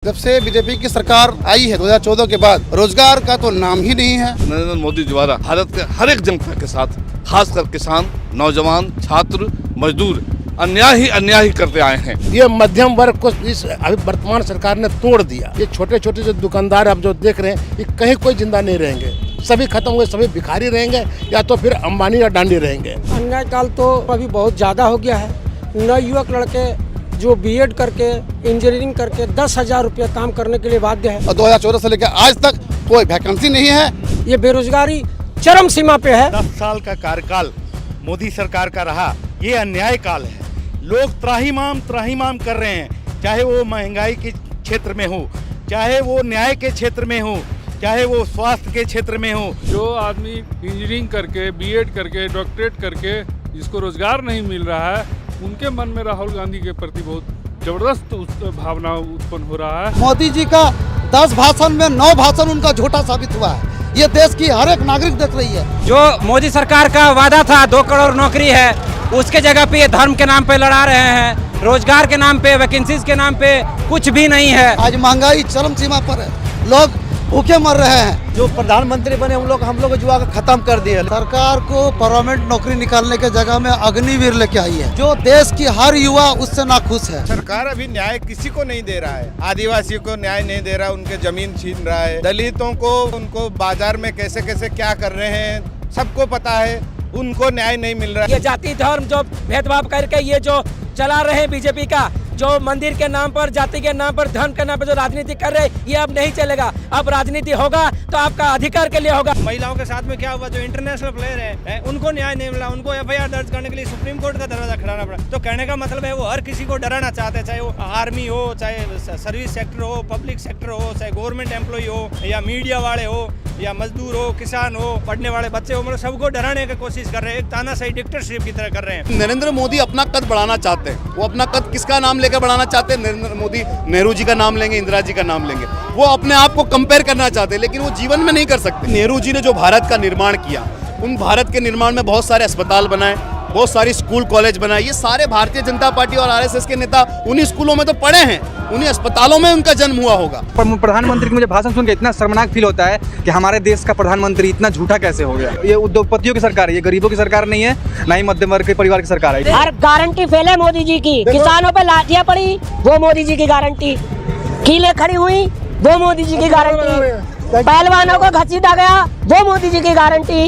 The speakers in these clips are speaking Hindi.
जब से बीजेपी की सरकार आई है 2014 के बाद रोजगार का तो नाम ही नहीं है। नरेंद्र मोदी द्वारा भारत के हर एक जनता के साथ, खासकर किसान, नौजवान, छात्र, मजदूर अन्याय ही करते आए हैं। ये मध्यम वर्ग को इस अभी वर्तमान सरकार ने तोड़ दिया। ये छोटे छोटे जो दुकानदार आप जो देख रहे हैं, ये कहीं कोई जिंदा नहीं रहेंगे, सभी खत्म हुए, सभी भिखारी रहेंगे या तो फिर अंबानी या डांडी रहेंगे। अन्याय काल तो अभी बहुत ज्यादा हो गया है। नए युवक लड़के जो बीएड करके इंजीनियरिंग करके 10,000 रुपया काम करने के लिए बाध्य है। और 2014 से लेकर आज तक कोई वैकेंसी नहीं है। ये बेरोजगारी चरम सीमा पे है। 10 साल का कार्यकाल मोदी सरकार का रहा, ये अन्याय काल है। लोग त्राहिमाम कर रहे हैं, चाहे वो महंगाई के क्षेत्र में हो, चाहे वो न्याय के क्षेत्र में हो, चाहे वो स्वास्थ्य के क्षेत्र में हो। जो आदमी इंजीनियरिंग करके, बीएड करके, डॉक्टरेट करके जिसको रोजगार नहीं मिल रहा है, उनके मन में राहुल गांधी के प्रति बहुत जबरदस्त भावना उत्पन्न हो रहा है। मोदी जी का 10 भाषण में 9 भाषण उनका झूठा साबित हुआ है। ये देश की हर एक नागरिक देख रही है। जो मोदी सरकार का वादा था 2 करोड़ नौकरी है, उसके जगह पे ये धर्म के नाम पे लड़ा रहे हैं, रोजगार के नाम पे, वैकेंसीज के नाम पे कुछ भी नहीं है। आज महंगाई चरम सीमा पर है, लोग भूखे मर रहे हैं। जो प्रधानमंत्री बने हम लोग जुआ खत्म कर दिए। सरकार को परमानेंट नौकरी निकालने के जगह में अग्निवीर लेके आई है, जो देश की हर युवा उससे नाखुश है। सरकार अभी न्याय किसी को नहीं दे रहा है। आदिवासी को न्याय नहीं दे रहा, उनके जमीन छीन रहा है। दलितों को उनको बाजार में कैसे कैसे क्या कर रहे हैं सबको पता है, उनको न्याय नहीं मिल रहा है। ये जाति धर्म जो भेदभाव करके ये जो चला रहे हैं बीजेपी का, जो मंदिर के नाम पर, जाति के नाम पर, धर्म के नाम पर जो राजनीति कर रहे हैं, ये अब नहीं चलेगा। अब राजनीति होगा तो आपका अधिकार के लिए होगा। महिलाओं के साथ में क्या हुआ, जो इंटरनेशनल प्लेयर है उनको न्याय नहीं मिला, उनको एफआईआर दर्ज करने के लिए सुप्रीम कोर्ट का दरवाजा खड़ाना पड़ा। तो कहने का मतलब है वो हर किसी को डराना चाहते हैं, चाहे वो आर्मी हो, चाहे सर्विस सेक्टर हो, पब्लिक सेक्टर हो, चाहे गवर्नमेंट एम्प्लॉय हो, या मीडिया वाले हो, या मजदूर हो, किसान हो, पढ़ने वाले बच्चे हो, मतलब सबको डराने की कोशिश कर रहे हैं। एक तानाशाही डिक्टेटरशिप की तरह कर रहे हैं। नरेंद्र मोदी अपना कद बढ़ाना चाहते हैं। वो अपना कद किसका नाम लेकर बढ़ाना चाहते हैं? नरेंद्र मोदी नेहरू जी का नाम लेंगे, इंदिरा जी का नाम लेंगे। वो अपने आप को कंपेयर करना चाहते हैं, लेकिन वो जीवन में नहीं कर सकते। नेहरू जी ने जो भारत का निर्माण किया, उन भारत के निर्माण में बहुत सारे अस्पताल बनाए, बहुत सारी स्कूल कॉलेज बनाए। ये सारे भारतीय जनता पार्टी और आरएसएस के नेता उन्हीं स्कूलों में तो पढ़े हैं, उन्हीं अस्पतालों में उनका जन्म हुआ होगा। प्रधानमंत्री का मुझे भाषण सुन के इतना शर्मनाक फील होता है कि हमारे देश का प्रधानमंत्री इतना झूठा कैसे हो गया। ये उद्योगपतियों की सरकार है, ये गरीबों की सरकार नहीं है, ना ही मध्यम वर्ग के परिवार की सरकार है। हर गारंटी फेल है मोदी जी की। किसानों पे लाठियां पड़ी, वो मोदी जी की गारंटी। कीलें खड़ी हुई, वो मोदी जी की गारंटी। पहलवानों को घसीटा गया, वो मोदी जी की गारंटी।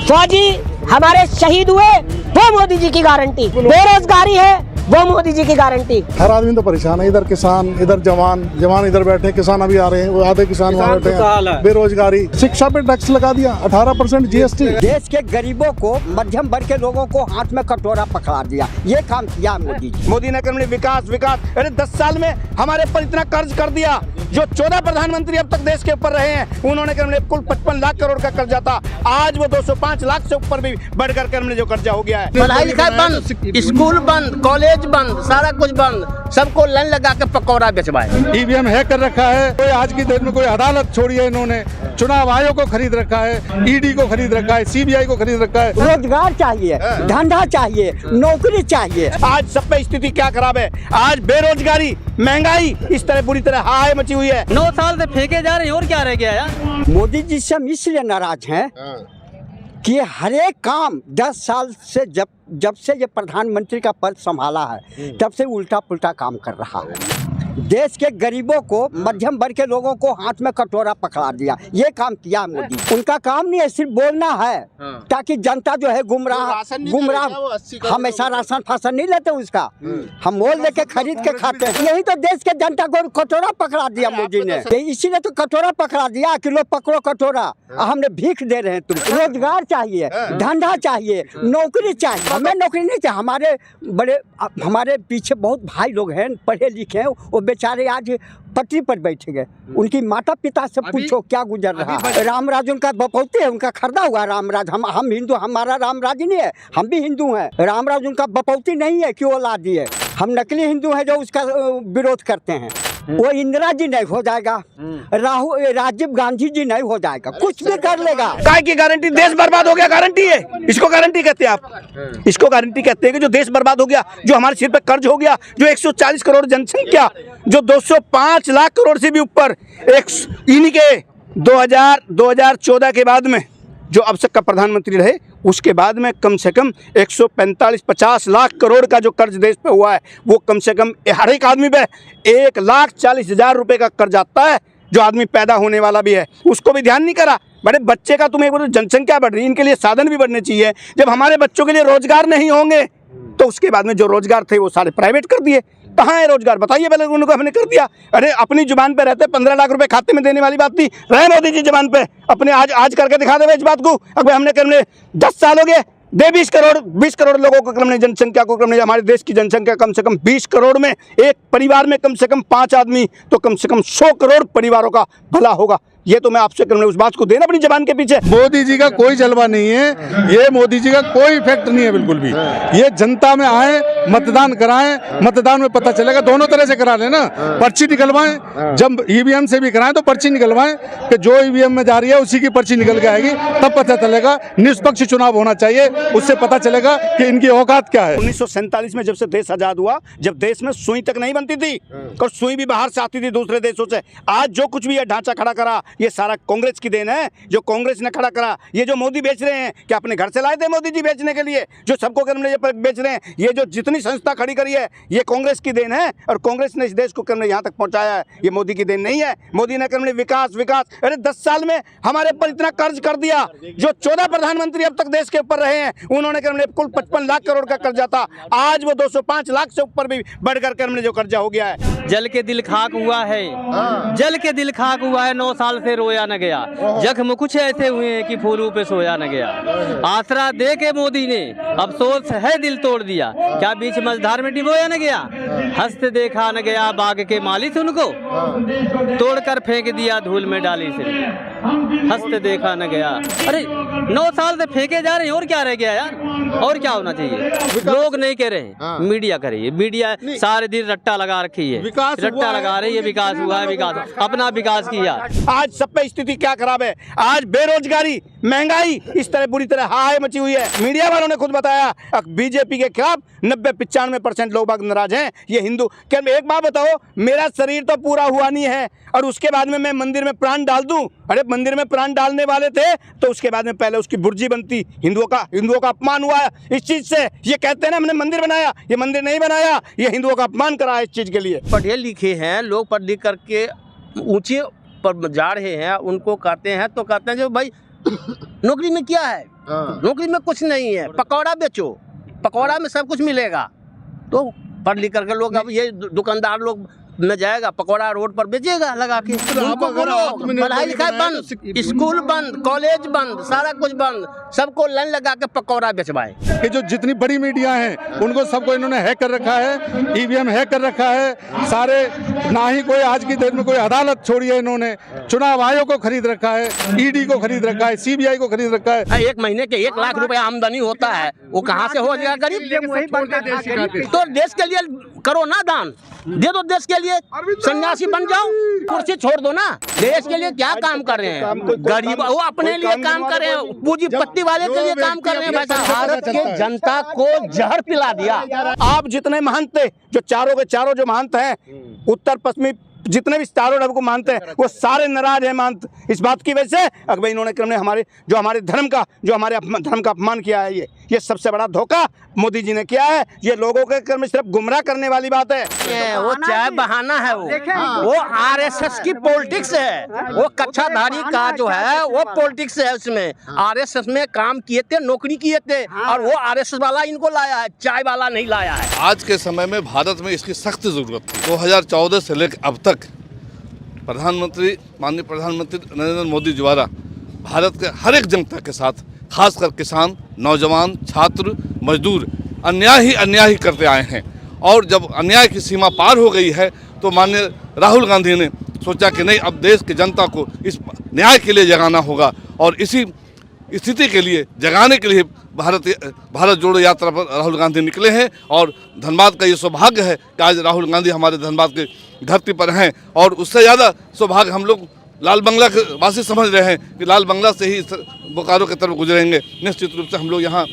फौजी हमारे शहीद हुए, वो मोदी जी की गारंटी। बेरोजगारी है, वो मोदी जी की गारंटी। हर आदमी तो परेशान है, इधर किसान, इधर जवान इधर बैठे, किसान अभी आ रहे हैं, वो आधे किसान वहाँ बैठे हैं। बेरोजगारी, शिक्षा पे टैक्स लगा दिया 18% जीएसटी। देश के गरीबों को, मध्यम वर्ग के लोगों को हाथ में कटोरा पकड़ा दिया। ये काम किया मोदी जी। मोदी ने कहा विकास। अरे 10 साल में हमारे पर इतना कर्ज कर दिया। जो 14 प्रधानमंत्री अब तक देश के ऊपर रहे हैं, उन्होंने कुल 55 लाख करोड़ का कर्जा था, आज वो 205 लाख से ऊपर भी बढ़कर के हमने जो कर्जा हो गया है। पढ़ाई लिखाई बंद, स्कूल बंद, कॉलेज बंद, सारा कुछ बंद। सबको लाइन लगा के पकौड़ा बेचवाए। ईवीएम हैक कर रखा है। कोई आज की डेट में कोई अदालत छोड़ी है, इन्होंने चुनाव आयोग को खरीद रखा है, ईडी को खरीद रखा है, सीबीआई को खरीद रखा है। रोजगार चाहिए, धंधा चाहिए, नौकरी चाहिए। आज सब पे स्थिति क्या खराब है। आज बेरोजगारी, महंगाई इस तरह पूरी तरह हाय मची हुई है। 9 साल से फेंके जा रहे हैं, और क्या रह गया यार। मोदी जी से हम इसलिए नाराज हैं कि हर एक काम 10 साल से जब से ये प्रधानमंत्री का पद संभाला है, तब से उल्टा पुल्टा काम कर रहा है। देश के गरीबों को, मध्यम वर्ग के लोगों को हाथ में कटोरा पकड़ा दिया। ये काम किया मोदी। उनका काम नहीं है सिर्फ बोलना है, ताकि जनता जो है गुमराह हमेशा राशन फासन नहीं लेते उसका। हम मोल लेके खरीद के खाते हैं। यही तो देश के जनता को कटोरा पकड़ा दिया मोदी ने। इसीलिए तो कटोरा पकड़ा दिया कि लो पकड़ो कटोरा, हमने भीख दे रहे हैं तुम। रोजगार चाहिए, धंधा चाहिए, नौकरी चाहिए। हमें नौकरी नहीं चाहिए। हमारे पीछे बहुत भाई लोग हैं, पढ़े लिखे हैं, वो बेचारे आज पटरी पर बैठे गए। उनकी माता पिता से पूछो क्या गुजर रहा है। रामराज उनका बपौती है, उनका खरीदा हुआ रामराज। हम हिंदू, हमारा रामराज नहीं है, हम भी हिंदू हैं। रामराज उनका बपौती नहीं है कि औलादी है। हम नकली हिंदू हैं जो उसका विरोध करते हैं। वो इंदिरा जी नहीं हो जाएगा, राजीव गांधी जी नहीं हो जाएगा, कुछ भी कर लेगा। काय की गारंटी? देश बर्बाद हो गया, गारंटी है इसको? गारंटी कहते हैं आप इसको? गारंटी कहते हैं कि जो देश बर्बाद हो गया, जो हमारे सिर पे कर्ज हो गया, जो 140 करोड़ जनसंख्या, जो 205 लाख करोड़ से भी ऊपर इन्हीं के 2014 के बाद में जो अब तक का प्रधानमंत्री रहे, उसके बाद में कम से कम 145-50 लाख करोड़ का जो कर्ज देश पे हुआ है, वो कम से कम हर एक आदमी पे 1,40,000 रुपए का कर्ज आता है, जो आदमी पैदा होने वाला भी है उसको भी ध्यान नहीं करा। बड़े बच्चे का तुम्हें बोलो, जनसंख्या बढ़ रही है, इनके लिए साधन भी बढ़ने चाहिए। जब हमारे बच्चों के लिए रोजगार नहीं होंगे तो उसके बाद में जो रोजगार थे वो सारे प्राइवेट कर दिए। कहाँ है रोजगार? बताइए पहले, उनको हमने कर दिया। अरे अपनी जुबान पे रहते 15 लाख रुपए खाते में देने वाली बात थी, रहे मोदी जी जुबान पे अपने आज करके दिखा दे इस बात को। अगर हमने 10 साल हो गए, दे 20 करोड़ लोगों को हमने, जनसंख्या को हमने, हमारे देश की जनसंख्या कम से कम 20 करोड़ में एक परिवार में कम से कम 5 आदमी, तो कम से कम 100 करोड़ परिवारों का भला होगा। ये तो मैं आपसे उस बात को देना अपनी जबान के पीछे। मोदी जी का कोई जलवा नहीं है, ये मोदी जी का कोई इफेक्ट नहीं है बिल्कुल भी। ये जनता में आए, मतदान कराएं, मतदान में पता चलेगा। दोनों तरह से करा लेना, पर्ची निकलवाएं, जब ईवीएम से भी कराएं तो पर्ची निकलवाएं कि जो ईवीएम में जा रही है उसी की पर्ची निकल के आएगी, तब पता चलेगा। निष्पक्ष चुनाव होना चाहिए, उससे पता चलेगा कि इनकी औकात क्या है। 1947 में जब से देश आजाद हुआ, जब देश में सुई तक नहीं बनती थी और सुई भी बाहर से आती थी दूसरे देशों से, आज जो कुछ भी ये ढांचा खड़ा करा, ये सारा कांग्रेस की देन है, जो कांग्रेस ने खड़ा करा। ये जो मोदी बेच रहे हैं, क्या अपने घर से लाए थे मोदी जी बेचने के लिए? जो सबको करने ये बेच रहे हैं, ये जो जितनी संस्था खड़ी करी है, ये कांग्रेस की देन है, और कांग्रेस ने इस देश को करने यहाँ तक पहुंचाया है। ये मोदी की देन नहीं है। मोदी ने करने विकास। अरे 10 साल में हमारे ऊपर इतना कर्ज कर दिया। जो 14 प्रधानमंत्री अब तक देश के ऊपर रहे हैं, उन्होंने करने कुल 55 लाख करोड़ का कर्जा था, आज वो 205 लाख से ऊपर भी बढ़कर करने जो कर्जा हो गया है। जल के दिल खाक हुआ है, जल के दिल खाक हुआ है, 9 साल से रोया न गया, जख्म कुछ ऐसे हुए हैं कि फूलों पे सोया न गया। आसरा दे के मोदी ने अफसोस है दिल तोड़ दिया, क्या बीच मझधार में डिबोया न गया। हंसते देखा न गया बाग के माली से उनको, तोड़कर फेंक दिया धूल में डाली से। हंसते देखा न गया। अरे 9 साल से फेंके जा रहे हैं, और क्या रह गया यार? और क्या होना चाहिए? लोग नहीं कह रहे हैं, मीडिया कर रही है। मीडिया सारे दिन रट्टा लगा रखी है, रट्टा लगा रही है, विकास हुआ है, विकास अपना विकास किया। आज सब पे स्थिति क्या खराब है। आज बेरोजगारी, महंगाई इस तरह बुरी तरह हाय मची हुई है। मीडिया वालों ने खुद बताया, बीजेपी के खिलाफ 90-95% लोग बाग नाराज हैं। ये हिंदू, क्या एक बात बताओ, मेरा शरीर तो पूरा हुआ नहीं है और उसके बाद में मैं मंदिर में प्राण डाल दूं? अरे मंदिर में प्राण डालने वाले थे तो उसके बाद में पहले उसकी बुर्जी बनती। हिंदुओं का अपमान हुआ है इस चीज से। ये कहते हैं ना हमने मंदिर बनाया, ये मंदिर नहीं बनाया, ये हिंदुओं का अपमान करा है इस चीज के लिए। पढ़े लिखे हैं लोग, पढ़ लिख करके ऊंचे पर जा रहे हैं, उनको कहते हैं तो कहते हैं जो भाई नौकरी में क्या है, नौकरी में कुछ नहीं है, पकौड़ा बेचो, पकौड़ा में सब कुछ मिलेगा। तो पढ़ लिख करके लोग, अब ये दुकानदार लोग में जाएगा, पकौड़ा रोड पर बेचेगा लगा के। उनको बोलो पढ़ाई लिखाई बंद, स्कूल बंद, कॉलेज बंद, सारा कुछ बंद, सबको लाइन लगा के पकौड़ा बेचवाए। कि जो जितनी बड़ी मीडिया है उनको सबको इन्होंने हैक कर रखा है, ईवीएम हैक कर रखा है सारे। ना ही कोई आज की डेट में कोई अदालत छोड़ी है इन्होंने। चुनाव आयोग को खरीद रखा है, ईडी को खरीद रखा है, सीबीआई को खरीद रखा है। एक महीने के 1 लाख रुपए आमदनी होता है, वो कहाँ से हो जाएगा गरीब? तो देश के लिए करो ना दान, दे दो देश के लिए, सन्यासी बन जाओ, कुर्सी छोड़ दो ना। देश के लिए क्या काम कर रहे हैं? गरीब वो अपने लिए काम कर रहे हैं, पूंजीपति वाले के लिए काम कर रहे हैं। भारत के जनता को जहर पिला दिया। आप जितने महंत थे, जो चारों के चारों जो महंत हैं, उत्तर पश्चिमी जितने भी चारों ढब को मानते हैं, वो सारे नाराज हैं महंत इस बात की वजह से। अगर इन्होंने हमारे धर्म का अपमान किया है, ये सबसे बड़ा धोखा मोदी जी ने किया है। ये लोगों के कर्म सिर्फ गुमराह करने वाली बात है। वो चाहे बहाना है, वो आरएसएस की पॉलिटिक्स है। वो कच्छाधारी का जो है वो पॉलिटिक्स है। उसमें आरएसएस में काम किए थे, नौकरी किए थे, और वो आरएसएस वाला इनको लाया है, चाय वाला नहीं लाया है। आज के समय में भारत में इसकी सख्त जरूरत थी। 2014 से लेकर अब तक माननीय प्रधानमंत्री नरेंद्र मोदी द्वारा भारत के हर एक जनता के साथ, खासकर किसान, नौजवान, छात्र, मजदूर अन्याय ही करते आए हैं। और जब अन्याय की सीमा पार हो गई है तो माननीय राहुल गांधी ने सोचा कि नहीं, अब देश की जनता को इस न्याय के लिए जगाना होगा, और इसी स्थिति के लिए जगाने के लिए भारत जोड़ो यात्रा पर राहुल गांधी निकले हैं। और धनबाद का ये सौभाग्य है कि आज राहुल गांधी हमारे धनबाद के धरती पर हैं। और उससे ज़्यादा सौभाग्य हम लोग लाल बंगला के वासी समझ रहे हैं कि लाल बंगला से ही बोकारो की तरफ गुजरेंगे। निश्चित रूप से हम लोग यहाँ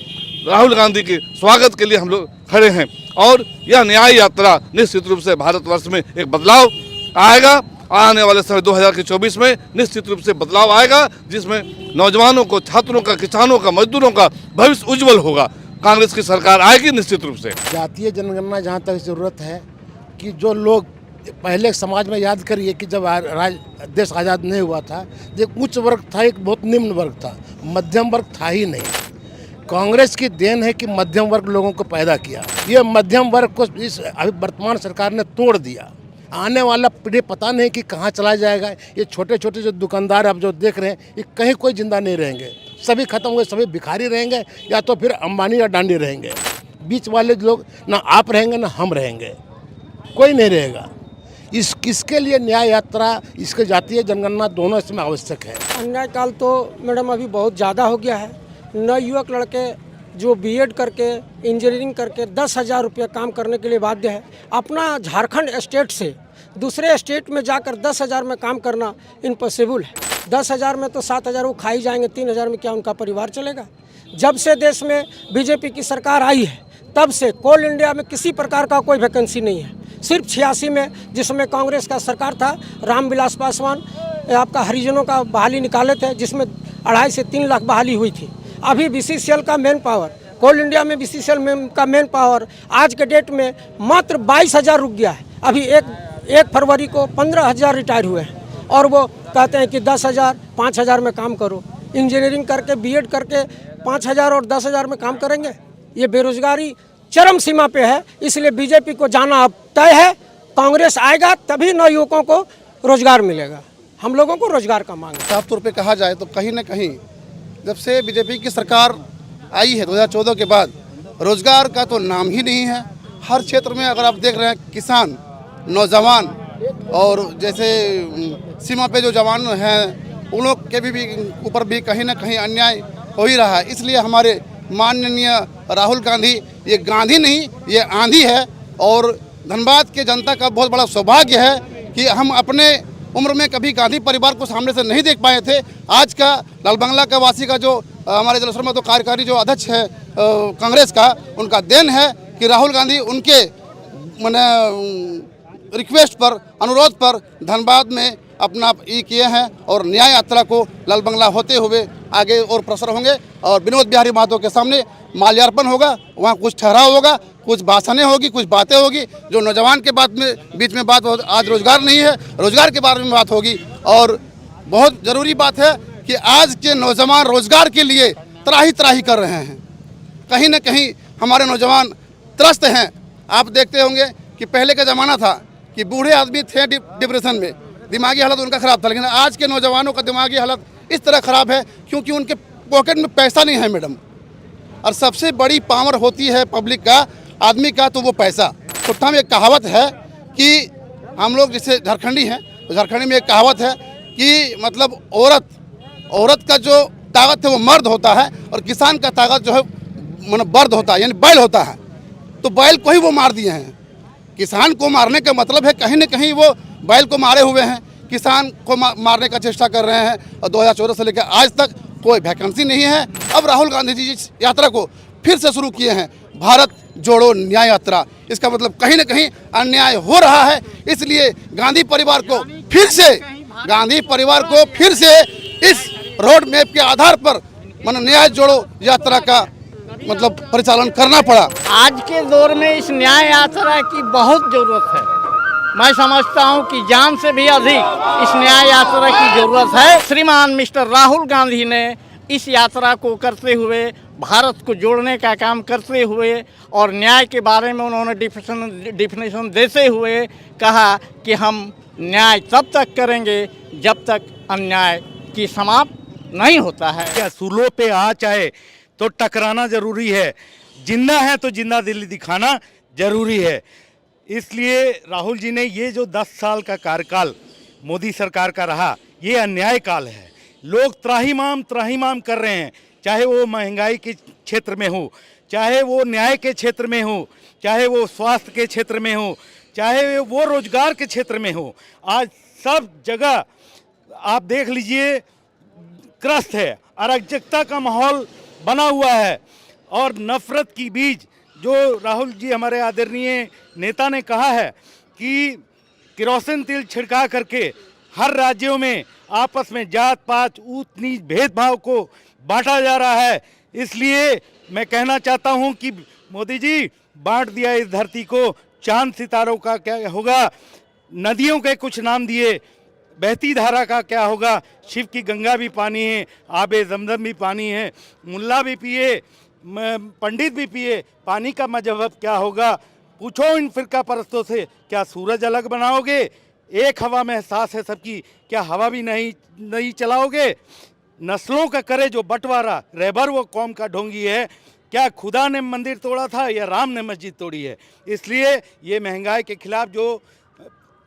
राहुल गांधी के स्वागत के लिए हम लोग खड़े हैं और यह न्याय यात्रा निश्चित रूप से भारतवर्ष में एक बदलाव आएगा। आने वाले समय 2024 में निश्चित रूप से बदलाव आएगा, जिसमें नौजवानों को, छात्रों का, किसानों का, मजदूरों का भविष्य उज्जवल होगा। कांग्रेस की सरकार आएगी निश्चित रूप से। जातीय जनगणना जहाँ तक ज़रूरत है कि जो लोग पहले समाज में याद करिए कि जब देश आज़ाद नहीं हुआ था, एक उच्च वर्ग था, एक बहुत निम्न वर्ग था, मध्यम वर्ग था ही नहीं। कांग्रेस की देन है कि मध्यम वर्ग लोगों को पैदा किया। ये मध्यम वर्ग को इस अभी वर्तमान सरकार ने तोड़ दिया। आने वाला पीढ़ी पता नहीं कि कहाँ चला जाएगा। ये छोटे छोटे जो दुकानदार आप जो देख रहे हैं, ये कहीं कोई जिंदा नहीं रहेंगे, सभी खत्म हुए, सभी भिखारी रहेंगे या तो फिर अंबानी या डांडी रहेंगे। बीच वाले लोग ना आप रहेंगे ना हम रहेंगे, कोई नहीं रहेगा। किसके लिए न्याय यात्रा, इसके जातीय जनगणना दोनों इसमें आवश्यक है। अन्याय काल तो मैडम अभी बहुत ज़्यादा हो गया है। नवयुवक लड़के जो बीएड करके, इंजीनियरिंग करके 10,000 रुपये काम करने के लिए बाध्य है। अपना झारखंड स्टेट से दूसरे स्टेट में जाकर 10,000 में काम करना इम्पॉसिबल है। 10,000 में तो 7,000 वो खाई जाएंगे, 3,000 में क्या उनका परिवार चलेगा। जब से देश में बीजेपी की सरकार आई है, तब से कोल इंडिया में किसी प्रकार का कोई वैकेंसी नहीं है। सिर्फ 86 में, जिसमें कांग्रेस का सरकार था, रामविलास पासवान आपका हरिजनों का बहाली निकाले थे, जिसमें 2.5 से 3 लाख बहाली हुई थी। अभी बीसीसीएल का मेन पावर, कोल इंडिया में बीसीसीएल का मेन पावर आज के डेट में मात्र 22,000 रुक गया है। अभी 1 फरवरी को 15,000 रिटायर हुए हैं और वो कहते हैं कि 10,000, 5,000 में काम करो। इंजीनियरिंग करके, बीएड करके 5,000 और 10,000 में काम करेंगे। ये बेरोजगारी चरम सीमा पे है, इसलिए बीजेपी को जाना अब तय है। कांग्रेस आएगा तभी नवयुवकों को रोजगार मिलेगा। हम लोगों को रोजगार का मांग है। साफ तौर पे कहा जाए तो कहीं ना कहीं जब से बीजेपी की सरकार आई है 2014 के बाद, रोजगार का तो नाम ही नहीं है। हर क्षेत्र में अगर आप देख रहे हैं, किसान, नौजवान और जैसे सीमा पे जो जवान हैं, उन लोग के भी ऊपर भी कहीं ना कहीं अन्याय हो ही रहा है। इसलिए हमारे माननीय राहुल गांधी, ये गांधी नहीं, ये आंधी है। और धनबाद के जनता का बहुत बड़ा सौभाग्य है कि हम अपने उम्र में कभी गांधी परिवार को सामने से नहीं देख पाए थे। आज का लाल बंगला का वासी का जो हमारे जलसर में तो कार्यकारी जो अध्यक्ष है कांग्रेस का, उनका देन है कि राहुल गांधी उनके रिक्वेस्ट पर, अनुरोध पर धनबाद में अपना ये किए हैं और न्याय यात्रा को लाल बंगला होते हुए आगे और प्रसर होंगे। और विनोद बिहारी महतो के सामने माल्यार्पण होगा, वहाँ कुछ ठहराव होगा, कुछ भाषणें होगी, कुछ बातें होगी। जो नौजवान के बीच में बात, आज रोजगार नहीं है, रोजगार के बारे में बात होगी। और बहुत ज़रूरी बात है कि आज के नौजवान रोजगार के लिए त्राही त्राही कर रहे हैं। कहीं ना कहीं हमारे नौजवान त्रस्त हैं। आप देखते होंगे कि पहले का ज़माना था कि बूढ़े आदमी थे डिप्रेशन में, दिमागी हालत उनका ख़राब था, लेकिन आज के नौजवानों का दिमागी हालत इस तरह ख़राब है क्योंकि उनके पॉकेट में पैसा नहीं है मैडम। और सबसे बड़ी पावर होती है पब्लिक का, आदमी का, तो वो पैसा। तो में एक कहावत है कि हम लोग जैसे झारखंडी हैं, तो झारखंडी में एक कहावत है कि मतलब औरत का जो ताकत है वो मर्द होता है और किसान का ताकत जो है मतलब बर्द होता है, यानी बैल होता है। तो बैल को ही वो मार दिए हैं। किसान को मारने का मतलब है कहीं ना कहीं वो बैल को मारे हुए हैं, किसान को मारने का चेष्टा कर रहे हैं। और 2014 से लेकर आज तक कोई वैकेंसी नहीं है। अब राहुल गांधी जी इस यात्रा को फिर से शुरू किए हैं, भारत जोड़ो न्याय यात्रा। इसका मतलब कहीं ना कहीं अन्याय हो रहा है, इसलिए गांधी परिवार को फिर से इस रोड मैप के आधार पर न्याय जोड़ो यात्रा का मतलब परिचालन करना पड़ा। आज के दौर में इस न्याय यात्रा की बहुत जरूरत है। मैं समझता हूं कि जान से भी अधिक इस न्याय यात्रा की जरूरत है। श्रीमान मिस्टर राहुल गांधी ने इस यात्रा को करते हुए, भारत को जोड़ने का काम करते हुए और न्याय के बारे में उन्होंने डिफिनेशन देते हुए कहा कि हम न्याय तब तक करेंगे जब तक अन्याय की समाप्त नहीं होता है। क्या सूलों पे आ चाहे तो टकराना जरूरी है, जिंदा है तो जिंदा दिली दिखाना जरूरी है। इसलिए राहुल जी ने ये जो 10 साल का कार्यकाल मोदी सरकार का रहा, ये अन्याय काल है। लोग त्राहिमाम कर रहे हैं, चाहे वो महंगाई के क्षेत्र में हो, चाहे वो न्याय के क्षेत्र में हो, चाहे वो स्वास्थ्य के क्षेत्र में हो, चाहे वो रोजगार के क्षेत्र में हो, आज सब जगह आप देख लीजिए ग्रस्त है, अराजकता का माहौल बना हुआ है और नफरत की बीज जो राहुल जी हमारे आदरणीय नेता ने कहा है कि केरोसिन तेल छिड़का करके हर राज्यों में आपस में जात पात ऊंच नीच भेदभाव को बांटा जा रहा है। इसलिए मैं कहना चाहता हूं कि मोदी जी बांट दिया इस धरती को, चांद सितारों का क्या होगा, नदियों के कुछ नाम दिए, बहती धारा का क्या होगा, शिव की गंगा भी पानी है, आबे जमजम भी पानी है, मुल्ला भी पिए पंडित भी पिए, पानी का मजहब क्या होगा। पूछो इन फिरका परस्तों से, क्या सूरज अलग बनाओगे, एक हवा में एहसास है सबकी, क्या हवा भी नहीं चलाओगे। नस्लों का करे जो बंटवारा, रहबर वो कौम का ढोंगी है, क्या खुदा ने मंदिर तोड़ा था या राम ने मस्जिद तोड़ी है। इसलिए ये महंगाई के खिलाफ जो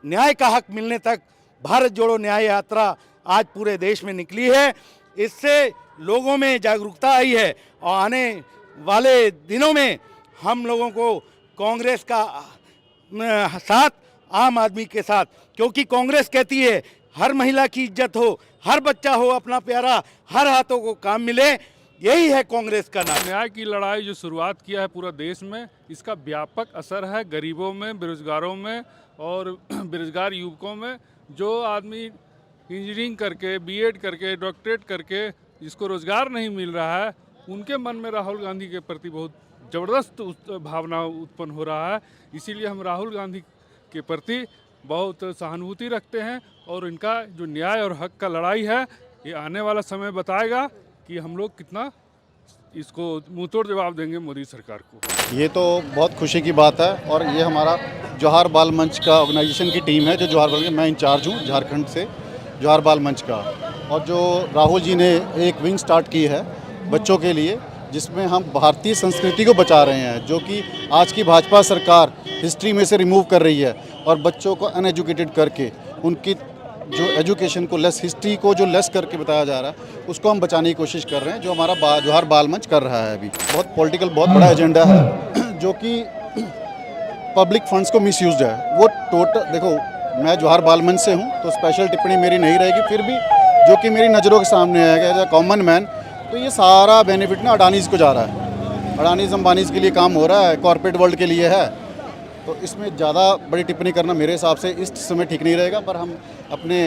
न्याय का हक मिलने तक भारत जोड़ो न्याय यात्रा आज पूरे देश में निकली है, इससे लोगों में जागरूकता आई है और आने वाले दिनों में हम लोगों को कांग्रेस का साथ, आम आदमी के साथ, क्योंकि कांग्रेस कहती है हर महिला की इज्जत हो, हर बच्चा हो अपना प्यारा, हर हाथों को काम मिले, यही है कांग्रेस का नाम। न्याय की लड़ाई जो शुरुआत किया है पूरा देश में, इसका व्यापक असर है गरीबों में, बेरोजगारों में और बेरोजगार युवकों में। जो आदमी इंजीनियरिंग करके, बीएड करके, डॉक्टरेट करके जिसको रोजगार नहीं मिल रहा है, उनके मन में राहुल गांधी के प्रति बहुत ज़बरदस्त भावना उत्पन्न हो रहा है। इसीलिए हम राहुल गांधी के प्रति बहुत सहानुभूति रखते हैं और इनका जो न्याय और हक का लड़ाई है, ये आने वाला समय बताएगा कि हम लोग कितना इसको मुंहतोड़ जवाब देंगे मोदी सरकार को। ये तो बहुत खुशी की बात है और ये हमारा जौहर बाल मंच का ऑर्गेनाइजेशन की टीम है जो जौहर बाल, मैं इंचार्ज हूँ झारखंड से जौहर बाल मंच का। और जो राहुल जी ने एक विंग स्टार्ट की है बच्चों के लिए, जिसमें हम भारतीय संस्कृति को बचा रहे हैं, जो कि आज की भाजपा सरकार हिस्ट्री में से रिमूव कर रही है और बच्चों को अनएजुकेटेड करके उनकी जो एजुकेशन को लेस, हिस्ट्री को जो लेस करके बताया जा रहा है, उसको हम बचाने की कोशिश कर रहे हैं, जो हमारा जौहर बाल मंच कर रहा है। अभी बहुत पॉलिटिकल बहुत बड़ा एजेंडा है जो कि पब्लिक फंड्स को मिसयूज है। वो टोटल देखो, मैं जौहर बाल मंच से हूँ तो स्पेशल टिप्पणी मेरी नहीं रहेगी, फिर भी जो कि मेरी नज़रों के सामने आएगा एज ए कॉमन मैन, तो ये सारा बेनिफिट ना अडानीज़ को जा रहा है, अडानीज़ अंबानीज़ के लिए काम हो रहा है, कॉर्पोरेट वर्ल्ड के लिए है। तो इसमें ज़्यादा बड़ी टिप्पणी करना मेरे हिसाब से इस समय ठीक नहीं रहेगा, पर हम अपने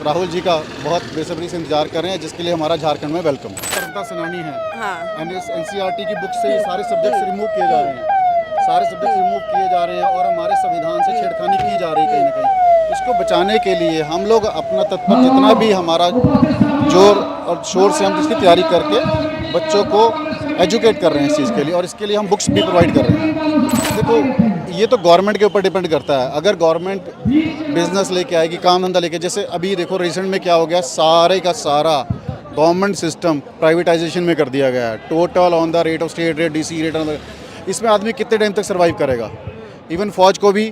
राहुल जी का बहुत बेसब्री से इंतजार कर रहे हैं, जिसके लिए हमारा झारखंड में वेलकम। स्वतंत्रता सेनानी है, NCERT की बुक से ये सारे सब्जेक्ट्स रिमूव किए जा रहे हैं, सारे सब्जेक्ट्स रिमूव किए जा रहे हैं और हमारे संविधान से छेड़खानी की जा रही है कहीं ना कहीं। इसको बचाने के लिए हम लोग अपना तत्पर जितना भी हमारा जोर और शोर से हम इसकी तैयारी करके बच्चों को एजुकेट कर रहे हैं इस चीज़ के लिए, और इसके लिए हम बुक्स भी प्रोवाइड कर रहे हैं। देखो, ये तो गवर्नमेंट के ऊपर डिपेंड करता है। अगर गवर्नमेंट बिजनेस लेके आएगी, काम धंधा लेके, जैसे अभी देखो रिसेंट में क्या हो गया, सारे का सारा गवर्नमेंट सिस्टम प्राइवेटाइजेशन में कर दिया गया है, total on the rate of state rate, DC rate. इसमें आदमी कितने टाइम तक सर्वाइव करेगा। इवन फौज को भी,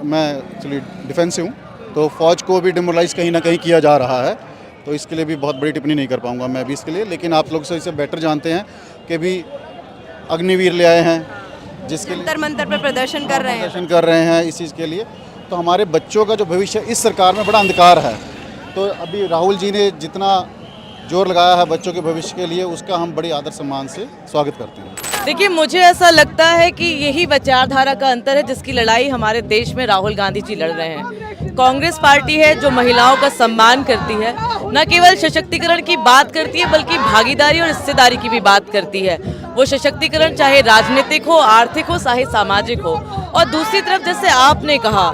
मैं चलिए डिफेंस से हूँ, तो फौज को भी डिमोरलाइज कहीं ना कहीं किया जा रहा है, तो इसके लिए भी बहुत बड़ी टिप्पणी नहीं कर पाऊँगा मैं भी इसके लिए। लेकिन आप लोग से इसे बेटर जानते हैं कि भी अग्निवीर ले आए हैं, जिसके लिए जंतर मंतर पर प्रदर्शन कर रहे हैं इस चीज़ के लिए। तो हमारे बच्चों का जो भविष्य इस सरकार में बड़ा अंधकार है, तो अभी राहुल जी ने जितना जोर लगाया है बच्चों के भविष्य के लिए, उसका हम बड़ी आदर सम्मान से स्वागत करते हैं। देखिए, मुझे ऐसा लगता है कि यही विचारधारा का अंतर है जिसकी लड़ाई हमारे देश में राहुल गांधी जी लड़ रहे हैं। कांग्रेस पार्टी है जो महिलाओं का सम्मान करती है, न केवल सशक्तिकरण की बात करती है बल्कि भागीदारी और हिस्सेदारी की भी बात करती है। वो सशक्तिकरण चाहे राजनीतिक हो, आर्थिक हो, चाहे सामाजिक हो। और दूसरी तरफ, जैसे आपने कहा,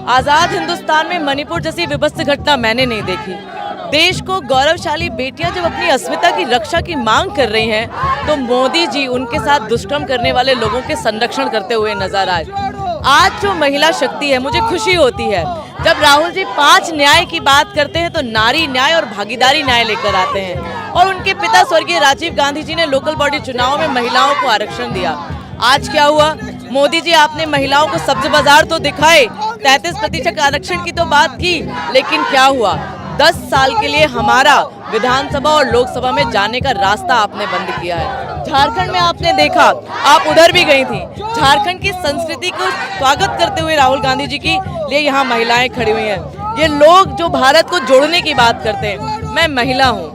आज़ाद हिंदुस्तान में मणिपुर जैसी विभत्स घटना मैंने नहीं देखी। देश को गौरवशाली बेटियां जब अपनी अस्मिता की रक्षा की मांग कर रही हैं, तो मोदी जी उनके साथ दुष्कर्म करने वाले लोगों के संरक्षण करते हुए नजर आए। आज जो महिला शक्ति है, मुझे खुशी होती है जब राहुल जी 5 न्याय की बात करते हैं तो नारी न्याय और भागीदारी न्याय लेकर आते हैं। और उनके पिता स्वर्गीय राजीव गांधी जी ने लोकल बॉडी चुनाव में महिलाओं को आरक्षण दिया। आज क्या हुआ? मोदी जी, आपने महिलाओं को सब्ज बाजार तो दिखाए, 33% आरक्षण की तो बात की, लेकिन क्या हुआ? 10 साल के लिए हमारा विधानसभा और लोकसभा में जाने का रास्ता आपने बंद किया है। झारखंड में आपने देखा, आप उधर भी गई थी, झारखंड की संस्कृति को स्वागत करते हुए राहुल गांधी जी की लिए यहाँ महिलाएं खड़ी हुई हैं। ये लोग जो भारत को जोड़ने की बात करते हैं, मैं महिला हूँ।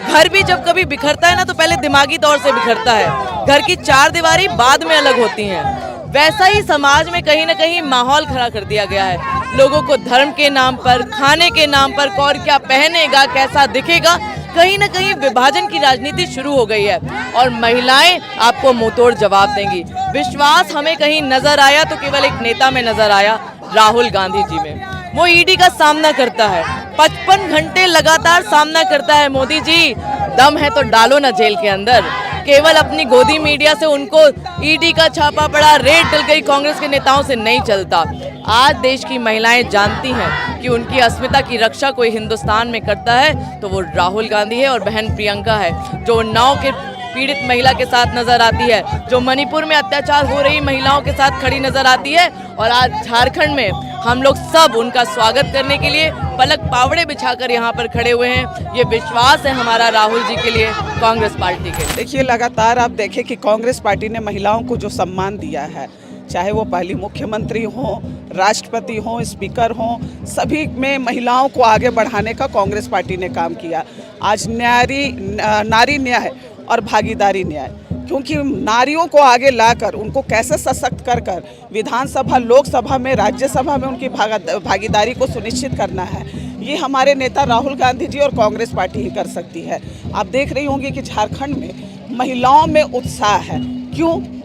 घर भी जब कभी बिखरता है ना तो पहले दिमागी तौर से बिखरता है, घर की चार दीवारी बाद में अलग होती हैं। वैसा ही समाज में कहीं ना कहीं माहौल खड़ा कर दिया गया है। लोगों को धर्म के नाम पर, खाने के नाम पर, कौन क्या पहनेगा, कैसा दिखेगा, कहीं ना कहीं विभाजन की राजनीति शुरू हो गई है और महिलाएं आपको मुंहतोड़ जवाब देंगी। विश्वास हमें कहीं नजर आया तो केवल एक नेता में नजर आया, राहुल गांधी जी में। वो ईडी का सामना करता है, 55 घंटे लगातार सामना करता है। मोदी जी, दम है तो डालो ना जेल के अंदर। केवल अपनी गोदी मीडिया से उनको ईडी का छापा पड़ा, रेड डल गई, कांग्रेस के नेताओं से नहीं चलता। आज देश की महिलाएं जानती हैं कि उनकी अस्मिता की रक्षा कोई हिंदुस्तान में करता है तो वो राहुल गांधी है और बहन प्रियंका है, जो उन्नाव के पीड़ित महिला के साथ नजर आती है, जो मणिपुर में अत्याचार हो रही महिलाओं के साथ खड़ी नजर आती है। और आज झारखंड में हम लोग सब उनका स्वागत करने के लिए पलक पावड़े बिछाकर यहाँ पर खड़े हुए हैं। ये विश्वास है हमारा राहुल जी के लिए, कांग्रेस पार्टी के लिए। देखिए, लगातार आप देखें कि कांग्रेस पार्टी ने महिलाओं को जो सम्मान दिया है, चाहे वो पहली मुख्यमंत्री हों, राष्ट्रपति हों, स्पीकर हों, सभी में महिलाओं को आगे बढ़ाने का कांग्रेस पार्टी ने काम किया। आज नारी न्याय और भागीदारी न्याय, क्योंकि नारियों को आगे लाकर उनको कैसे सशक्त कर कर विधानसभा, लोकसभा में, राज्यसभा में उनकी भागीदारी को सुनिश्चित करना है, ये हमारे नेता राहुल गांधी जी और कांग्रेस पार्टी ही कर सकती है। आप देख रही होंगी कि झारखंड में महिलाओं में उत्साह है।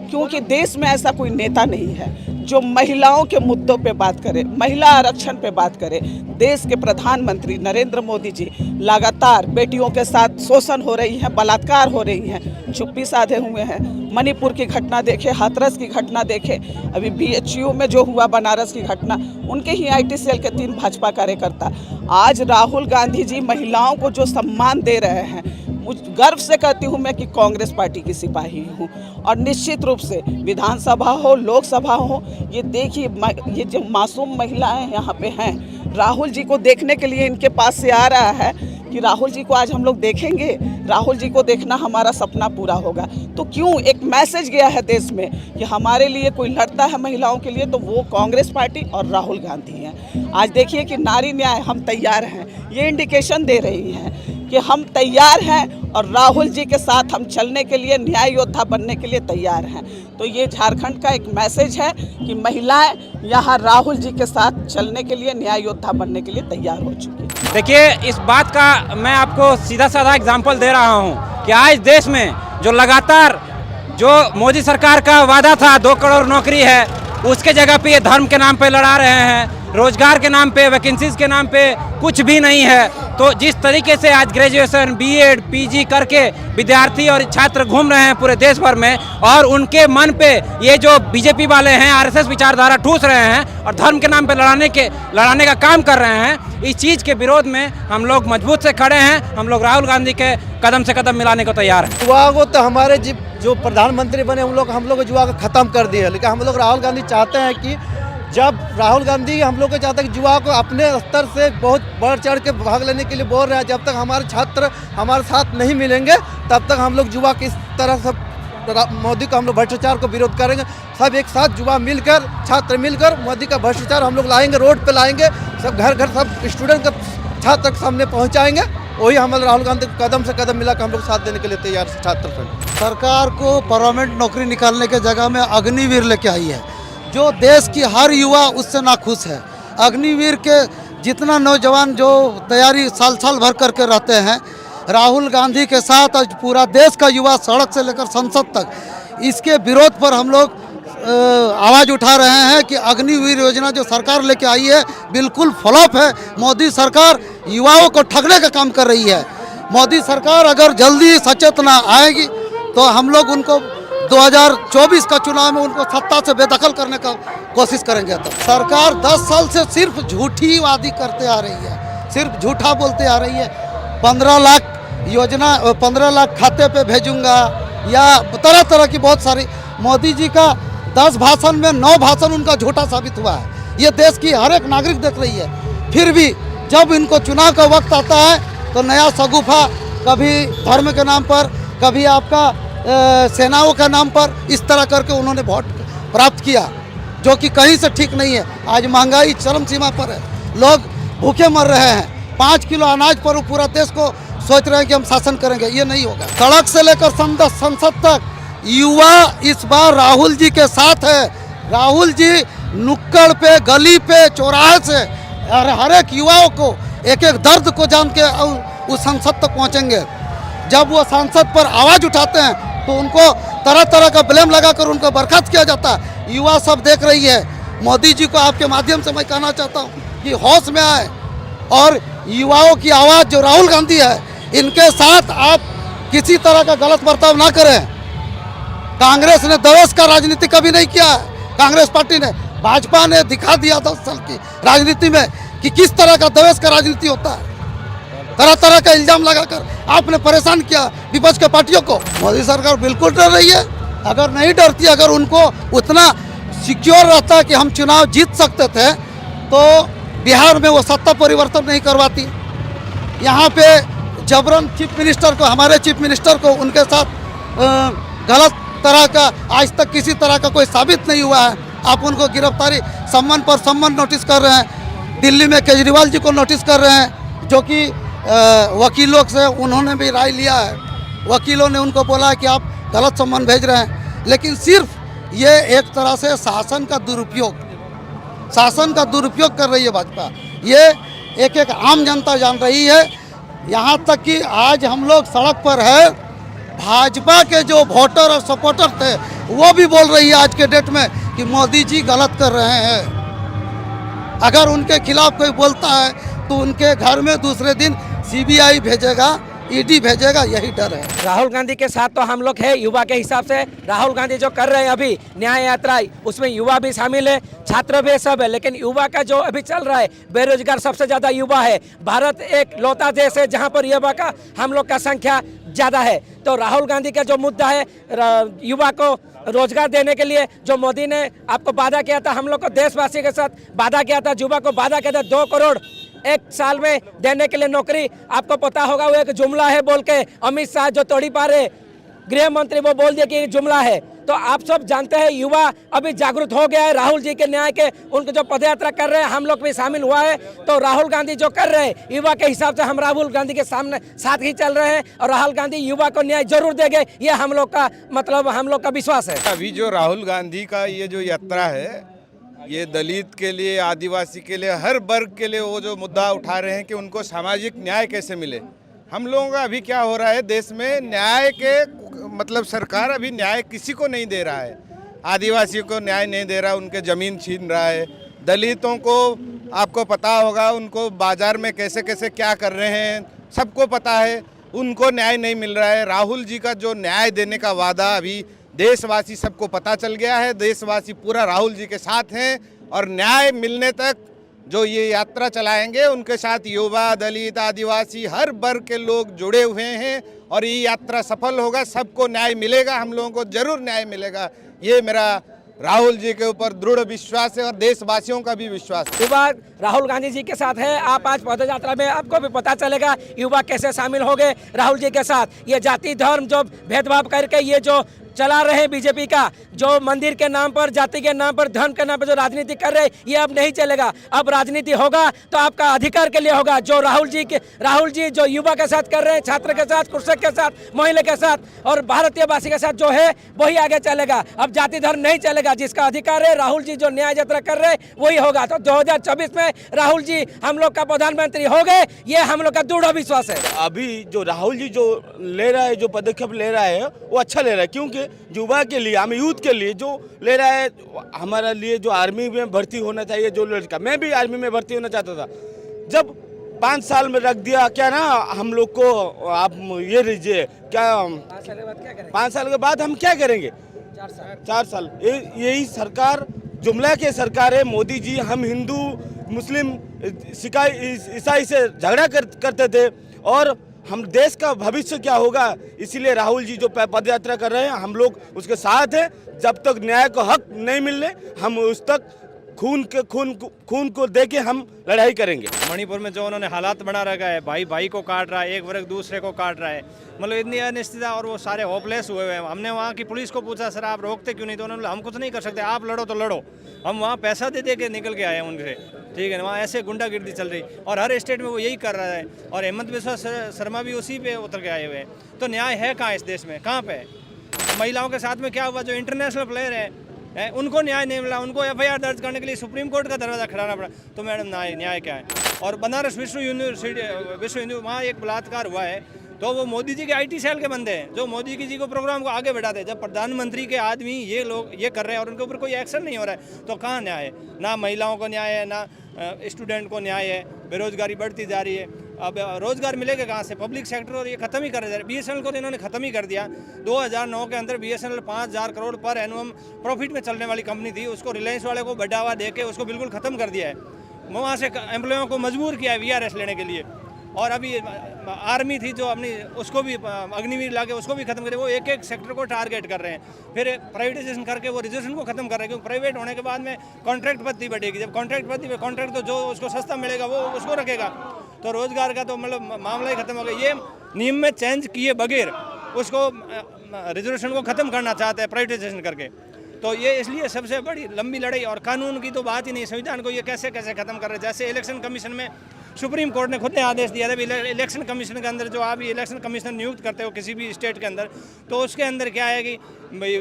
क्योंकि देश में ऐसा कोई नेता नहीं है जो महिलाओं के मुद्दों पे बात करे, महिला आरक्षण पे बात करे। देश के प्रधानमंत्री नरेंद्र मोदी जी लगातार बेटियों के साथ शोषण हो रही है, बलात्कार हो रही हैं, चुप्पी साधे हुए हैं। मणिपुर की घटना देखे, हाथरस की घटना देखे, अभी BHU में जो हुआ बनारस की घटना, उनके ही IT सेल के 3 भाजपा कार्यकर्ता। आज राहुल गांधी जी महिलाओं को जो सम्मान दे रहे हैं, गर्व से कहती हूँ मैं कि कांग्रेस पार्टी की सिपाही हूँ। और निश्चित रूप से विधानसभा हो, लोकसभा हो, ये देखिए, ये जो मासूम महिलाएं यहाँ पे हैं, राहुल जी को देखने के लिए इनके पास से आ रहा है कि राहुल जी को आज हम लोग देखेंगे, राहुल जी को देखना हमारा सपना पूरा होगा। तो क्यों एक मैसेज गया है देश में कि हमारे लिए कोई लड़ता है महिलाओं के लिए तो वो कांग्रेस पार्टी और राहुल गांधी हैं। आज देखिए कि नारी न्याय, हम तैयार हैं, ये इंडिकेशन दे रही हैं कि हम तैयार हैं और राहुल जी के साथ हम चलने के लिए, न्याय योद्धा बनने के लिए तैयार हैं। तो ये झारखंड का एक मैसेज है कि महिलाएं यहाँ राहुल जी के साथ चलने के लिए, न्याय योद्धा बनने के लिए तैयार हो चुकी हैं। देखिए, इस बात का मैं आपको सीधा साधा एग्जाम्पल दे रहा हूँ कि आज देश में जो लगातार जो मोदी सरकार का वादा था 2 करोड़ नौकरी है, उसके जगह पे ये धर्म के नाम पे लड़ा रहे हैं, रोजगार के नाम पे, वैकेंसीज के नाम पे कुछ भी नहीं है। तो जिस तरीके से आज ग्रेजुएशन, BEd, PG करके विद्यार्थी और छात्र घूम रहे हैं पूरे देश भर में और उनके मन पे ये जो बीजेपी वाले हैं RSS विचारधारा ठूस रहे हैं और धर्म के नाम पे लड़ाने का काम कर रहे हैं, इस चीज़ के विरोध में हम लोग मजबूत से खड़े हैं। हम लोग राहुल गांधी के कदम से कदम मिलाने को तैयार हैं। युवा को तो हमारे जो प्रधानमंत्री बने हम लोग युवा को ख़त्म कर दिए, लेकिन हम लोग राहुल गांधी चाहते हैं कि जब राहुल गांधी हम लोग को चाहते हैं कि युवा को अपने स्तर से बहुत बढ़ चढ़ के भाग लेने के लिए बोल रहे हैं। जब तक हमारे छात्र हमारे साथ नहीं मिलेंगे तब तक हम लोग युवा किस तरह से मोदी का हम लोग भ्रष्टाचार को विरोध करेंगे। सब एक साथ युवा मिलकर, छात्र मिलकर मोदी का भ्रष्टाचार हम लोग लाएंगे, रोड पे लाएंगे, सब घर घर सब स्टूडेंट के छात्र के सामने पहुंचाएंगे। वही हम राहुल गांधी कदम से कदम मिलाकर हम लोग साथ देने के लिए तैयार छात्र संघ। सरकार को परमानेंट नौकरी निकालने के जगह में अग्निवीर लेके आई है, जो देश की हर युवा उससे नाखुश है। अग्निवीर के जितना नौजवान जो तैयारी साल साल भर करके रहते हैं, राहुल गांधी के साथ आज पूरा देश का युवा सड़क से लेकर संसद तक, इसके विरोध पर हम लोग आवाज़ उठा रहे हैं कि अग्निवीर योजना जो सरकार लेके आई है बिल्कुल फ्लॉप है। मोदी सरकार युवाओं को ठगने का काम कर रही है। मोदी सरकार अगर जल्दी सचेत ना आएगी तो हम लोग उनको 2024 का चुनाव में उनको सत्ता से बेदखल करने का कोशिश करेंगे। तो सरकार 10 साल से सिर्फ झूठी वादी करते आ रही है, सिर्फ झूठा बोलते आ रही है। 15 लाख योजना, 15 लाख खाते पे भेजूंगा या तरह तरह की बहुत सारी, मोदी जी का 10 भाषण में 9 भाषण उनका झूठा साबित हुआ है। ये देश की हर एक नागरिक देख रही है। फिर भी जब इनको चुनाव का वक्त आता है तो नया सगुफा, कभी धर्म के नाम पर, कभी आपका सेनाओं का नाम पर इस तरह करके उन्होंने वोट प्राप्त किया, जो कि कहीं से ठीक नहीं है। आज महंगाई चरम सीमा पर है, लोग भूखे मर रहे हैं। 5 किलो अनाज पर वो पूरा देश को सोच रहे हैं कि हम शासन करेंगे, ये नहीं होगा। सड़क से लेकर संसद तक युवा इस बार राहुल जी के साथ है। राहुल जी नुक्कड़ पे, गली पे, चौराहे से हर एक युवाओं को एक एक दर्द को जान के उस संसद तक पहुंचेंगे। जब वो संसद पर आवाज़ उठाते हैं तो उनको तरह तरह का ब्लेम लगाकर उनको बर्खास्त किया जाता है। युवा सब देख रही है। मोदी जी को आपके माध्यम से मैं कहना चाहता हूँ कि होश में आए और युवाओं की आवाज़ जो राहुल गांधी है, इनके साथ आप किसी तरह का गलत बर्ताव ना करें। कांग्रेस ने दवेश का राजनीति कभी नहीं किया है। कांग्रेस पार्टी ने, भाजपा ने दिखा दिया 10 साल की राजनीति में कि किस तरह का दवेश का राजनीति होता है। तरह तरह का इल्जाम लगाकर आपने परेशान किया विपक्ष के पार्टियों को। मोदी सरकार बिल्कुल डर रही है। अगर नहीं डरती, अगर उनको उतना सिक्योर रहता कि हम चुनाव जीत सकते थे, तो बिहार में वो सत्ता परिवर्तन नहीं करवाती। यहाँ पे जबरन चीफ मिनिस्टर को, हमारे चीफ मिनिस्टर को उनके साथ गलत तरह का आज तक किसी तरह का कोई साबित नहीं हुआ है। आप उनको गिरफ्तारी सम्मन पर सम्मन नोटिस कर रहे हैं। दिल्ली में केजरीवाल जी को नोटिस कर रहे हैं, जो कि वकीलों से उन्होंने भी राय लिया है। वकीलों ने उनको बोला है कि आप गलत सम्मन भेज रहे हैं। लेकिन सिर्फ ये एक तरह से शासन का दुरुपयोग कर रही है भाजपा। ये एक एक आम जनता जान रही है। यहाँ तक कि आज हम लोग सड़क पर है, भाजपा के जो वोटर और सपोर्टर थे वो भी बोल रही है आज के डेट में कि मोदी जी गलत कर रहे हैं। अगर उनके खिलाफ कोई बोलता है तो उनके घर में दूसरे दिन सीबीआई भेजेगा, ईडी भेजेगा, यही डर है। राहुल गांधी के साथ तो हम लोग है युवा के हिसाब से। राहुल गांधी जो कर रहे हैं अभी न्याय यात्रा, उसमें युवा भी शामिल है, छात्र भी सब है। लेकिन युवा का जो अभी चल रहा है, बेरोजगार सबसे ज़्यादा युवा है। भारत एक लौता देश है जहाँ पर युवा का हम लोग का संख्या ज़्यादा है। तो राहुल गांधी का जो मुद्दा है युवा को रोजगार देने के लिए, जो मोदी ने आपको वादा किया था, हम लोग को देशवासी के साथ वादा किया था, युवा को वादा किया था 2 करोड़ एक साल में देने के लिए नौकरी। आपको पता होगा वो एक जुमला है बोल के अमित शाह जो तोड़ी पा रहे गृह मंत्री, वो बोल दिया कि ये जुमला है। तो आप सब जानते हैं युवा अभी जागरूक हो गया है। राहुल जी के न्याय के उनको जो पदयात्रा कर रहे हैं, हम लोग भी शामिल हुआ है। तो राहुल गांधी जो कर रहे हैं युवा के हिसाब से, हम राहुल गांधी के सामने साथ ही चल रहे हैं और राहुल गांधी युवा को न्याय जरूर देंगे, ये हम लोग का मतलब हम लोग का विश्वास है। अभी जो राहुल गांधी का ये जो यात्रा है, ये दलित के लिए, आदिवासी के लिए, हर वर्ग के लिए वो जो मुद्दा उठा रहे हैं कि उनको सामाजिक न्याय कैसे मिले। हम लोगों का अभी क्या हो रहा है देश में, न्याय के मतलब सरकार अभी न्याय किसी को नहीं दे रहा है। आदिवासियों को न्याय नहीं दे रहा, उनके ज़मीन छीन रहा है। दलितों को आपको पता होगा उनको बाजार में कैसे कैसे क्या कर रहे हैं, सबको पता है, उनको न्याय नहीं मिल रहा है। राहुल जी का जो न्याय देने का वादा अभी देशवासी सबको पता चल गया है। देशवासी पूरा राहुल जी के साथ हैं और न्याय मिलने तक जो ये यात्रा चलाएंगे उनके साथ युवा, दलित, आदिवासी हर वर्ग के लोग जुड़े हुए हैं और ये यात्रा सफल होगा। सबको न्याय मिलेगा, हम लोगों को जरूर न्याय मिलेगा। ये मेरा राहुल जी के ऊपर दृढ़ विश्वास है और देशवासियों का भी विश्वास है। युवा राहुल गांधी जी के साथ है। आप आज पद यात्रा में आपको भी पता चलेगा युवा कैसे शामिल हो गए राहुल जी के साथ। ये जाति धर्म जो भेदभाव करके ये जो चला रहे बीजेपी का, जो मंदिर के नाम पर, जाति के नाम पर, धर्म के नाम पर जो राजनीति कर रहे, ये अब नहीं चलेगा। अब राजनीति होगा तो आपका अधिकार के लिए होगा। जो राहुल जी जो युवा के साथ कर रहे हैं, छात्र के साथ, कृषक के साथ, महिला के साथ और भारतीय वासी के साथ जो है वही आगे चलेगा। अब जाति धर्म नहीं चलेगा। जिसका अधिकार है, राहुल जी जो न्याय यात्रा कर रहे हैं वही होगा। तो 2024 में राहुल जी हम लोग का प्रधानमंत्री हो गए, ये हम लोग का दृढ़ विश्वास है। अभी जो राहुल जी जो ले रहा है, जो पदक्षेप ले रहा है वो अच्छा ले रहा है, क्योंकि युवा के लिए, हम यूथ के लिए जो ले रहा है, हमारे लिए जो आर्मी में भर्ती होना चाहिए जो लड़का, मैं भी आर्मी में भर्ती होना चाहता था। जब 5 साल में रख दिया क्या ना हम लोग को, आप ये लीजिए क्या 5 साल के बाद हम क्या करेंगे? 4 साल। यही सरकार जुमला के सरकार है। मोदी जी हम हिंदू, मुस्लिम, ईसाई से झगड़ा करते थे और हम देश का भविष्य क्या होगा, इसीलिए राहुल जी जो पद यात्रा कर रहे हैं हम लोग उसके साथ हैं। जब तक न्याय को हक नहीं मिलने हम उस तक खून को दे के हम लड़ाई करेंगे। मणिपुर में जो उन्होंने हालात बना रखा है, भाई भाई को काट रहा है, एक वर्ग दूसरे को काट रहा है, मतलब इतनी अनिश्चितता, और वो सारे होपलेस हुए हुए हैं। हमने वहाँ की पुलिस को पूछा, सर आप रोकते क्यों नहीं? तो उन्होंने हम कुछ नहीं कर सकते, आप लड़ो तो लड़ो। हम वहाँ पैसा दे के निकल के आए हैं उनसे, ठीक है ना। वहाँ ऐसे गुंडागिर्दी चल रही और हर स्टेट में वो यही कर रहा है। और हेमंत बिस्वा शर्मा भी उसी पे उतर के आए हुए हैं। तो न्याय है कहाँ इस देश में? कहाँ पे? महिलाओं के साथ में क्या हुआ? जो इंटरनेशनल प्लेयर है उनको न्याय नहीं मिला, उनको एफआईआर दर्ज करने के लिए सुप्रीम कोर्ट का दरवाजा खड़ाना पड़ा। तो मैडम न्याय क्या है? और बनारस विश्व हिंदू वहाँ एक बलात्कार हुआ है, तो वो मोदी जी के आईटी सेल के बंदे हैं जो मोदी जी को प्रोग्राम को आगे बढ़ाते हैं। जब प्रधानमंत्री के आदमी ये लोग ये कर रहे हैं और उनके ऊपर कोई एक्शन नहीं हो रहा है, तो कहाँ न्याय है? ना महिलाओं को न्याय है, ना स्टूडेंट को न्याय है। बेरोजगारी बढ़ती जा रही है, अब रोजगार मिलेगा कहाँ से? पब्लिक सेक्टर और ये खत्म ही कर रहे हैं। बीएसएनएल को तो इन्होंने खत्म ही कर दिया। 2009 के अंदर बीएसएनएल 5000 करोड़ पर एनुअम प्रॉफिट में चलने वाली कंपनी थी, उसको रिलायंस वाले को बढ़ावा देके उसको बिल्कुल खत्म कर दिया है। वहाँ से एम्प्लॉयों को मजबूर किया है वीआरएस लेने के लिए। और अभी आर्मी थी जो अपनी, उसको भी अग्निवीर लाके उसको भी खत्म करे। वो एक सेक्टर को टारगेट कर रहे हैं, फिर प्राइवेटाइजेशन करके वो रिजर्वेशन को खत्म कर रहे हैं। क्योंकि प्राइवेट होने के बाद में कॉन्ट्रैक्ट पद्धति बढ़ेगी। जब कॉन्ट्रैक्ट पद्धति में कॉन्ट्रैक्ट तो जो उसको सस्ता मिलेगा वो उसको रखेगा, तो रोजगार का तो मतलब मामला ही खत्म हो गया। ये नियम में चेंज किए बगैर उसको रिजर्वेशन को खत्म करना चाहते हैं प्राइवेटाइजेशन करके। तो ये इसलिए सबसे बड़ी लंबी लड़ाई। और कानून की तो बात ही नहीं, संविधान को ये कैसे खत्म कर रहे हैं। जैसे इलेक्शन कमीशन में सुप्रीम कोर्ट ने खुद ने आदेश दिया था, इलेक्शन कमीशन के अंदर जो आप इलेक्शन कमिश्नर नियुक्त करते हो किसी भी स्टेट के अंदर, तो उसके अंदर क्या है कि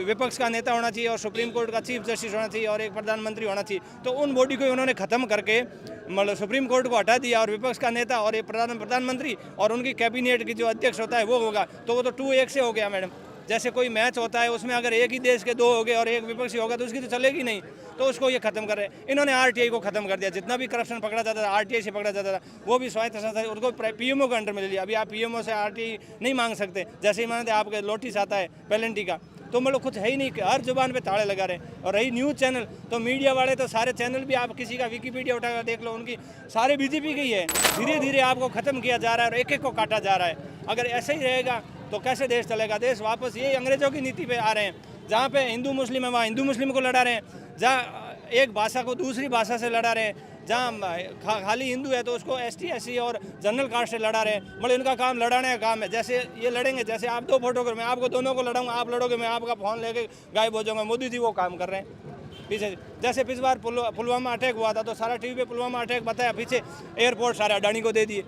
विपक्ष का नेता होना चाहिए और सुप्रीम कोर्ट का चीफ जस्टिस होना चाहिए और एक प्रधानमंत्री होना चाहिए। तो उन बॉडी को उन्होंने खत्म करके मतलब सुप्रीम कोर्ट को हटा दिया और विपक्ष का नेता और एक प्रधानमंत्री और उनकी कैबिनेट की जो अध्यक्ष होता है वो होगा। तो वो तो 2-1 से हो गया मैडम। जैसे कोई मैच होता है उसमें अगर एक ही देश के 2 हो गए और एक विपक्षी होगा तो उसकी तो चलेगी नहीं, तो उसको ये खत्म कर रहे हैं। इन्होंने आरटीआई को खत्म कर दिया। जितना भी करप्शन पकड़ा जाता था आरटीआई से पकड़ा जाता था, वो भी स्वायत्त संस्था उनको पीएमओ के अंडर में ले लिया। अभी आप पीएमओ से आरटीआई नहीं मांग सकते। जैसे ही मानते आपके नोटिस आता है पेनल्टी का, तो मतलब कुछ है ही नहीं, हर जुबान पे ताले लगा रहे हैं। और रही न्यूज़ चैनल, तो मीडिया वाले तो सारे चैनल भी आप किसी का विकीपीडिया उठाकर देख लो, उनकी सारे बीजेपी के ही है। धीरे धीरे आपको खत्म किया जा रहा है और एक को काटा जा रहा है। अगर ऐसे ही रहेगा तो कैसे देश चलेगा? देश वापस ये अंग्रेजों की नीति पे आ रहे हैं, जहाँ पे हिंदू मुस्लिम है वहाँ हिंदू मुस्लिम को लड़ा रहे हैं, जहाँ एक भाषा को दूसरी भाषा से लड़ा रहे हैं, जहाँ खाली हिंदू है तो उसको एसटी एससी और जनरल कास्ट से लड़ा रहे हैं। मतलब इनका काम लड़ाने का काम है। जैसे ये लड़ेंगे, जैसे आप 2 फोटो, मैं आपको दोनों को लड़ाऊंगा, आप लड़ोगे, मैं आपका फ़ोन लेके गायब हो जाऊंगा। मोदी जी वो काम कर रहे हैं पीछे। जैसे पिछली बार पुलवामा अटैक हुआ था तो सारा टीवी पे पुलवामा अटैक बताया, पीछे एयरपोर्ट सारे अडानी को दे दिए,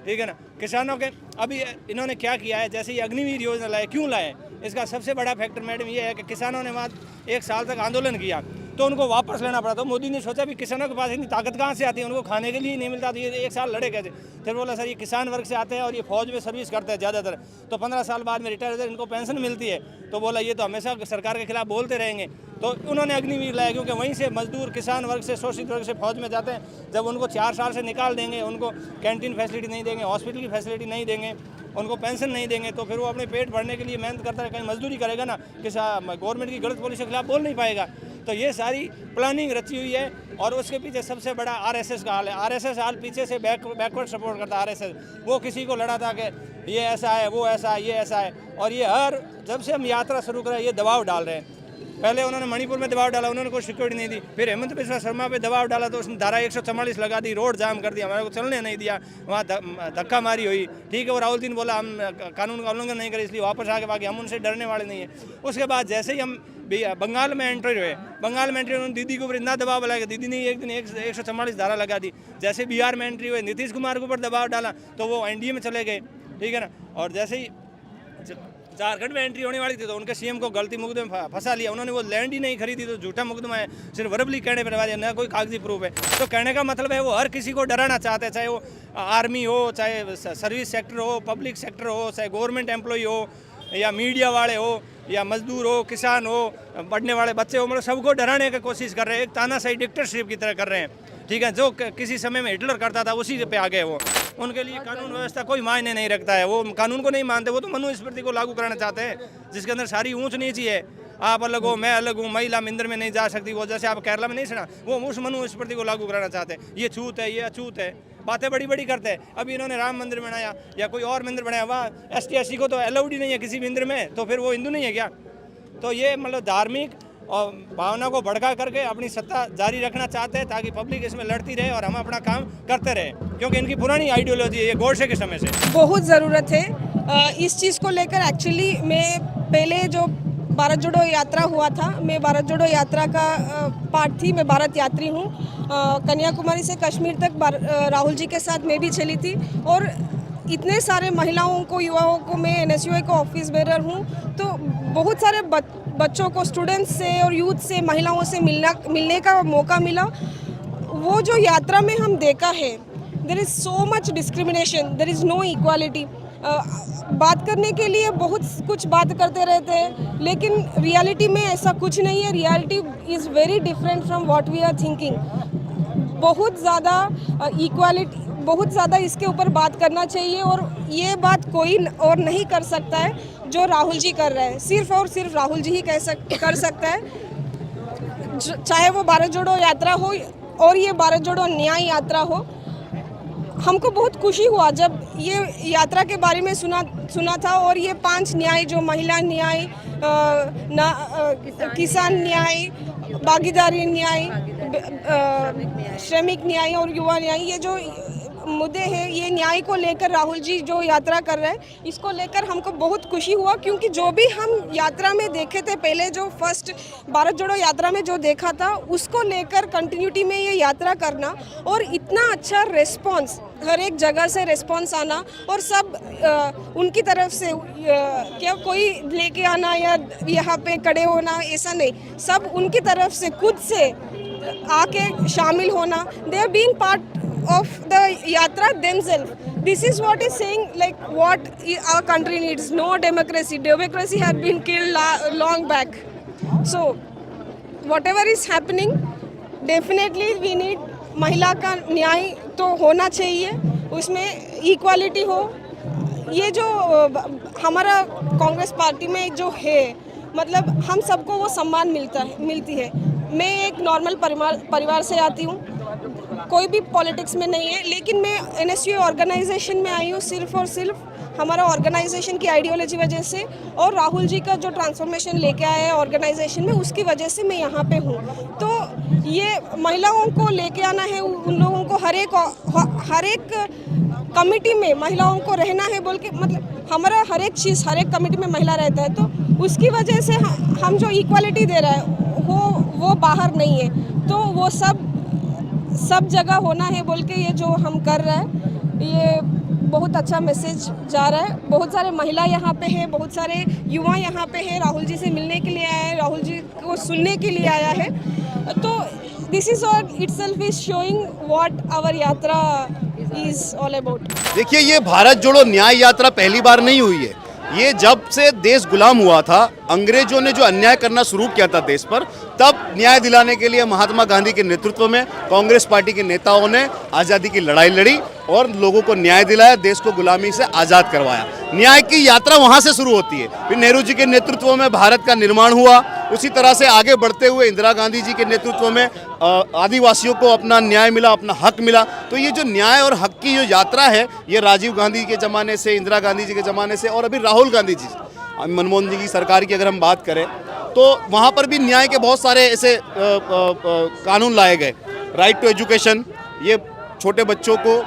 ठीक है ना। किसानों के अभी इन्होंने क्या किया है, जैसे ये अग्निवीर योजना लाए, क्यों लाए? इसका सबसे बड़ा फैक्टर मैडम ये है कि किसानों ने वहाँ 1 साल तक आंदोलन किया तो उनको वापस लेना पड़ा। तो मोदी ने सोचा भी किसानों के पास इतनी ताकत कहाँ से आती है, उनको खाने के लिए नहीं मिलता, तो ये 1 साल लड़े कैसे? फिर बोला सर ये किसान वर्ग से आते हैं और ये फौज में सर्विस करते हैं ज़्यादातर, तो 15 साल बाद में रिटायर होते हैं, इनको पेंशन मिलती है। तो बोला ये तो हमेशा सरकार के खिलाफ बोलते रहेंगे। तो उन्होंने अग्निवीर लाया, क्योंकि वहीं से मजदूर किसान वर्ग से शोषित वर्ग से फौज में जाते हैं। जब उनको 4 साल से निकाल देंगे, उनको कैंटीन फैसिलिटी नहीं देंगे, हॉस्पिटल की फैसिलिटी नहीं देंगे, उनको पेंशन नहीं देंगे, तो फिर वो अपने पेट भरने के लिए मेहनत करता है, कहीं मजदूरी करेगा ना, गवर्नमेंट की गलत पॉलिसी के खिलाफ बोल नहीं पाएगा। तो ये सारी प्लानिंग रची हुई है। और उसके पीछे सबसे बड़ा आरएसएस का हाल है। आरएसएस हाल पीछे से बैकवर्ड सपोर्ट करता है आरएसएस। वो किसी को लड़ा था कि ये ऐसा है, वो ऐसा है, ये ऐसा है, और ये हर जब से हम यात्रा शुरू करें ये दबाव डाल रहे हैं। पहले उन्होंने मणिपुर में दबाव डाला, उन्होंने कोई सिक्योरिटी नहीं दी। फिर हेमंत बिस्वा शर्मा पे दबाव डाला तो उसने धारा 144 लगा दी, रोड जाम कर दिया, हमारे को चलने नहीं दिया, वहाँ धक्का मारी हुई, ठीक है। वो राहुल दिन बोला हम कानून का उल्लंघन नहीं करें, इसलिए वापस आके बाकी हम उनसे डरने वाले नहीं है। उसके बाद जैसे ही हम बंगाल में एंट्री हुए, बंगाल में एंट्री उन्होंने दीदी के ऊपर इतना दबाव लगाया, दीदी ने एक दिन 144 धारा लगा दी। जैसे बिहार में एंट्री हुए, नीतीश कुमार के ऊपर दबाव डाला तो वो एनडीए में चले गए, ठीक है ना। और जैसे ही झारखंड में एंट्री होने वाली थी तो उनके सीएम को गलती मुकदमे में फंसा लिया। उन्होंने वो लैंड ही नहीं खरीदी तो झूठा मुकदमा है, सिर्फ वर्बली कहने पर ना कोई कागजी प्रूफ है। तो कहने का मतलब है वो हर किसी को डराना चाहते हैं, चाहे वो आर्मी हो, चाहे सर्विस सेक्टर हो, पब्लिक सेक्टर हो, चाहे गवर्नमेंट एम्प्लॉय हो, या मीडिया वाले हो, या मजदूर हो, किसान हो, पढ़ने वाले बच्चे हो, मतलब सबको डराने की कोशिश कर रहे हैं। एक तानाशाही डिक्टेटरशिप की तरह कर रहे हैं, ठीक है। जो किसी समय में हिटलर करता था उसी पे आ गए वो। उनके लिए कानून व्यवस्था कोई मायने नहीं रखता है, वो कानून को नहीं मानते। वो तो मनुस्मृति को लागू कराना चाहते हैं, जिसके अंदर सारी ऊंच नीची है, आप अलग हो, मैं अलग हूँ, महिला मंदिर में नहीं जा सकती, वो जैसे आप केरला में नहीं सुना, वो उस मनुस्मृति को लागू कराना चाहते हैं। ये छूत है, ये अछूत है, बातें बड़ी बड़ी करते हैं। अभी इन्होंने राम मंदिर बनाया या कोई और मंदिर बनाया, वहाँ ST SC को तो अलाउड ही नहीं है किसी भी मंदिर में, तो फिर वो हिंदू नहीं है क्या? तो ये मतलब धार्मिक और भावना को भड़का करके अपनी सत्ता जारी रखना चाहते हैं, ताकि पब्लिक इसमें लड़ती रहे और हम अपना काम करते रहे, क्योंकि इनकी पुरानी आइडियोलॉजी है ये गोडसे के समय से। बहुत ज़रूरत है इस चीज़ को लेकर। एक्चुअली मैं पहले जो भारत जोड़ो यात्रा हुआ था, मैं भारत जोड़ो यात्रा का पार्ट थी, मैं भारत यात्री हूँ। कन्याकुमारी से कश्मीर तक राहुल जी के साथ मैं भी चली थी, और इतने सारे महिलाओं को, युवाओं को, मैं NSUI का ऑफिस बेरर हूँ, तो बहुत सारे बच्चों को, स्टूडेंट्स से और यूथ से, महिलाओं से मिलने का मौका मिला। वो जो यात्रा में हम देखा है, there is so much discrimination, there is no equality. बात करने के लिए बहुत कुछ बात करते रहते हैं, लेकिन रियलिटी में ऐसा कुछ नहीं है। Reality is very different from what we are thinking. बहुत ज़्यादा इक्वालिटी, बहुत ज़्यादा इसके ऊपर बात करना चाहिए, और ये बात कोई और नहीं कर सकता है जो राहुल जी कर रहे हैं। सिर्फ और सिर्फ राहुल जी ही कर सकता है, चाहे वो भारत जोड़ो यात्रा हो और ये भारत जोड़ो न्याय यात्रा हो। हमको बहुत खुशी हुआ जब ये यात्रा के बारे में सुना था, और ये 5 न्याय, जो महिला न्याय, किसान न्याय, भागीदारी न्याय, श्रमिक न्याय और युवा न्याय, ये जो मुद्दे हैं, ये न्याय को लेकर राहुल जी जो यात्रा कर रहे हैं, इसको लेकर हमको बहुत खुशी हुआ। क्योंकि जो भी हम यात्रा में देखे थे, पहले जो फर्स्ट भारत जोड़ो यात्रा में जो देखा था, उसको लेकर कंटिन्यूटी में ये यात्रा करना, और इतना अच्छा रिस्पॉन्स, हर एक जगह से रिस्पॉन्स आना, और सब उनकी तरफ से क्या कोई लेके आना या यहाँ पे खड़े होना, ऐसा नहीं, सब उनकी तरफ से खुद से आके शामिल होना। They are being part of the yatra themselves. This is what is saying, like, what our country needs. No democracy. Democracy had been killed long back. So whatever is happening, definitely we need महिला का न्याय तो होना चाहिए, उसमें इक्वालिटी हो। ये जो हमारा कांग्रेस पार्टी में जो है, मतलब हम सबको वो सम्मान मिलती है। मैं एक नॉर्मल परिवार से आती हूँ, कोई भी पॉलिटिक्स में नहीं है, लेकिन मैं NSUI ऑर्गेनाइजेशन में आई हूँ सिर्फ और सिर्फ हमारा ऑर्गेनाइजेशन की आइडियोलॉजी वजह से, और राहुल जी का जो ट्रांसफॉर्मेशन लेके आया है ऑर्गेनाइजेशन में, उसकी वजह से मैं यहाँ पे हूँ। तो ये महिलाओं को लेके आना है, उन लोगों को हर एक कमिटी में महिलाओं को रहना है बोल के, मतलब हमारा हर एक चीज़, हर एक कमिटी में महिला रहता है, तो उसकी वजह से हम जो इक्वालिटी दे रहा है वो बाहर नहीं है। तो वो सब जगह होना है बोल के ये जो हम कर रहे हैं, ये बहुत अच्छा मैसेज जा रहा है। बहुत सारे महिला यहाँ पे है, बहुत सारे युवा यहाँ पे है, राहुल जी से मिलने के लिए आया है, राहुल जी को सुनने के लिए आया है। तो this is all itself is showing what our yatra is all about. देखिए, ये भारत जोड़ो न्याय यात्रा पहली बार नहीं हुई है। ये जब से देश गुलाम हुआ था, अंग्रेजों ने जो अन्याय करना शुरू किया था देश पर, तब न्याय दिलाने के लिए महात्मा गांधी के नेतृत्व में कांग्रेस पार्टी के नेताओं ने आज़ादी की लड़ाई लड़ी और लोगों को न्याय दिलाया, देश को गुलामी से आज़ाद करवाया। न्याय की यात्रा वहाँ से शुरू होती है। फिर नेहरू जी के नेतृत्व में भारत का निर्माण हुआ, उसी तरह से आगे बढ़ते हुए इंदिरा गांधी जी के नेतृत्व में आदिवासियों को अपना न्याय मिला, अपना हक मिला। तो ये जो न्याय और हक की जो यात्रा है, ये राजीव गांधी के ज़माने से, इंदिरा गांधी जी के ज़माने से, और अभी राहुल गांधी जी, मनमोहन जी की सरकार की अगर हम बात करें, तो वहाँ पर भी न्याय के बहुत सारे ऐसे कानून लाए गए। राइट टू एजुकेशन, ये छोटे बच्चों को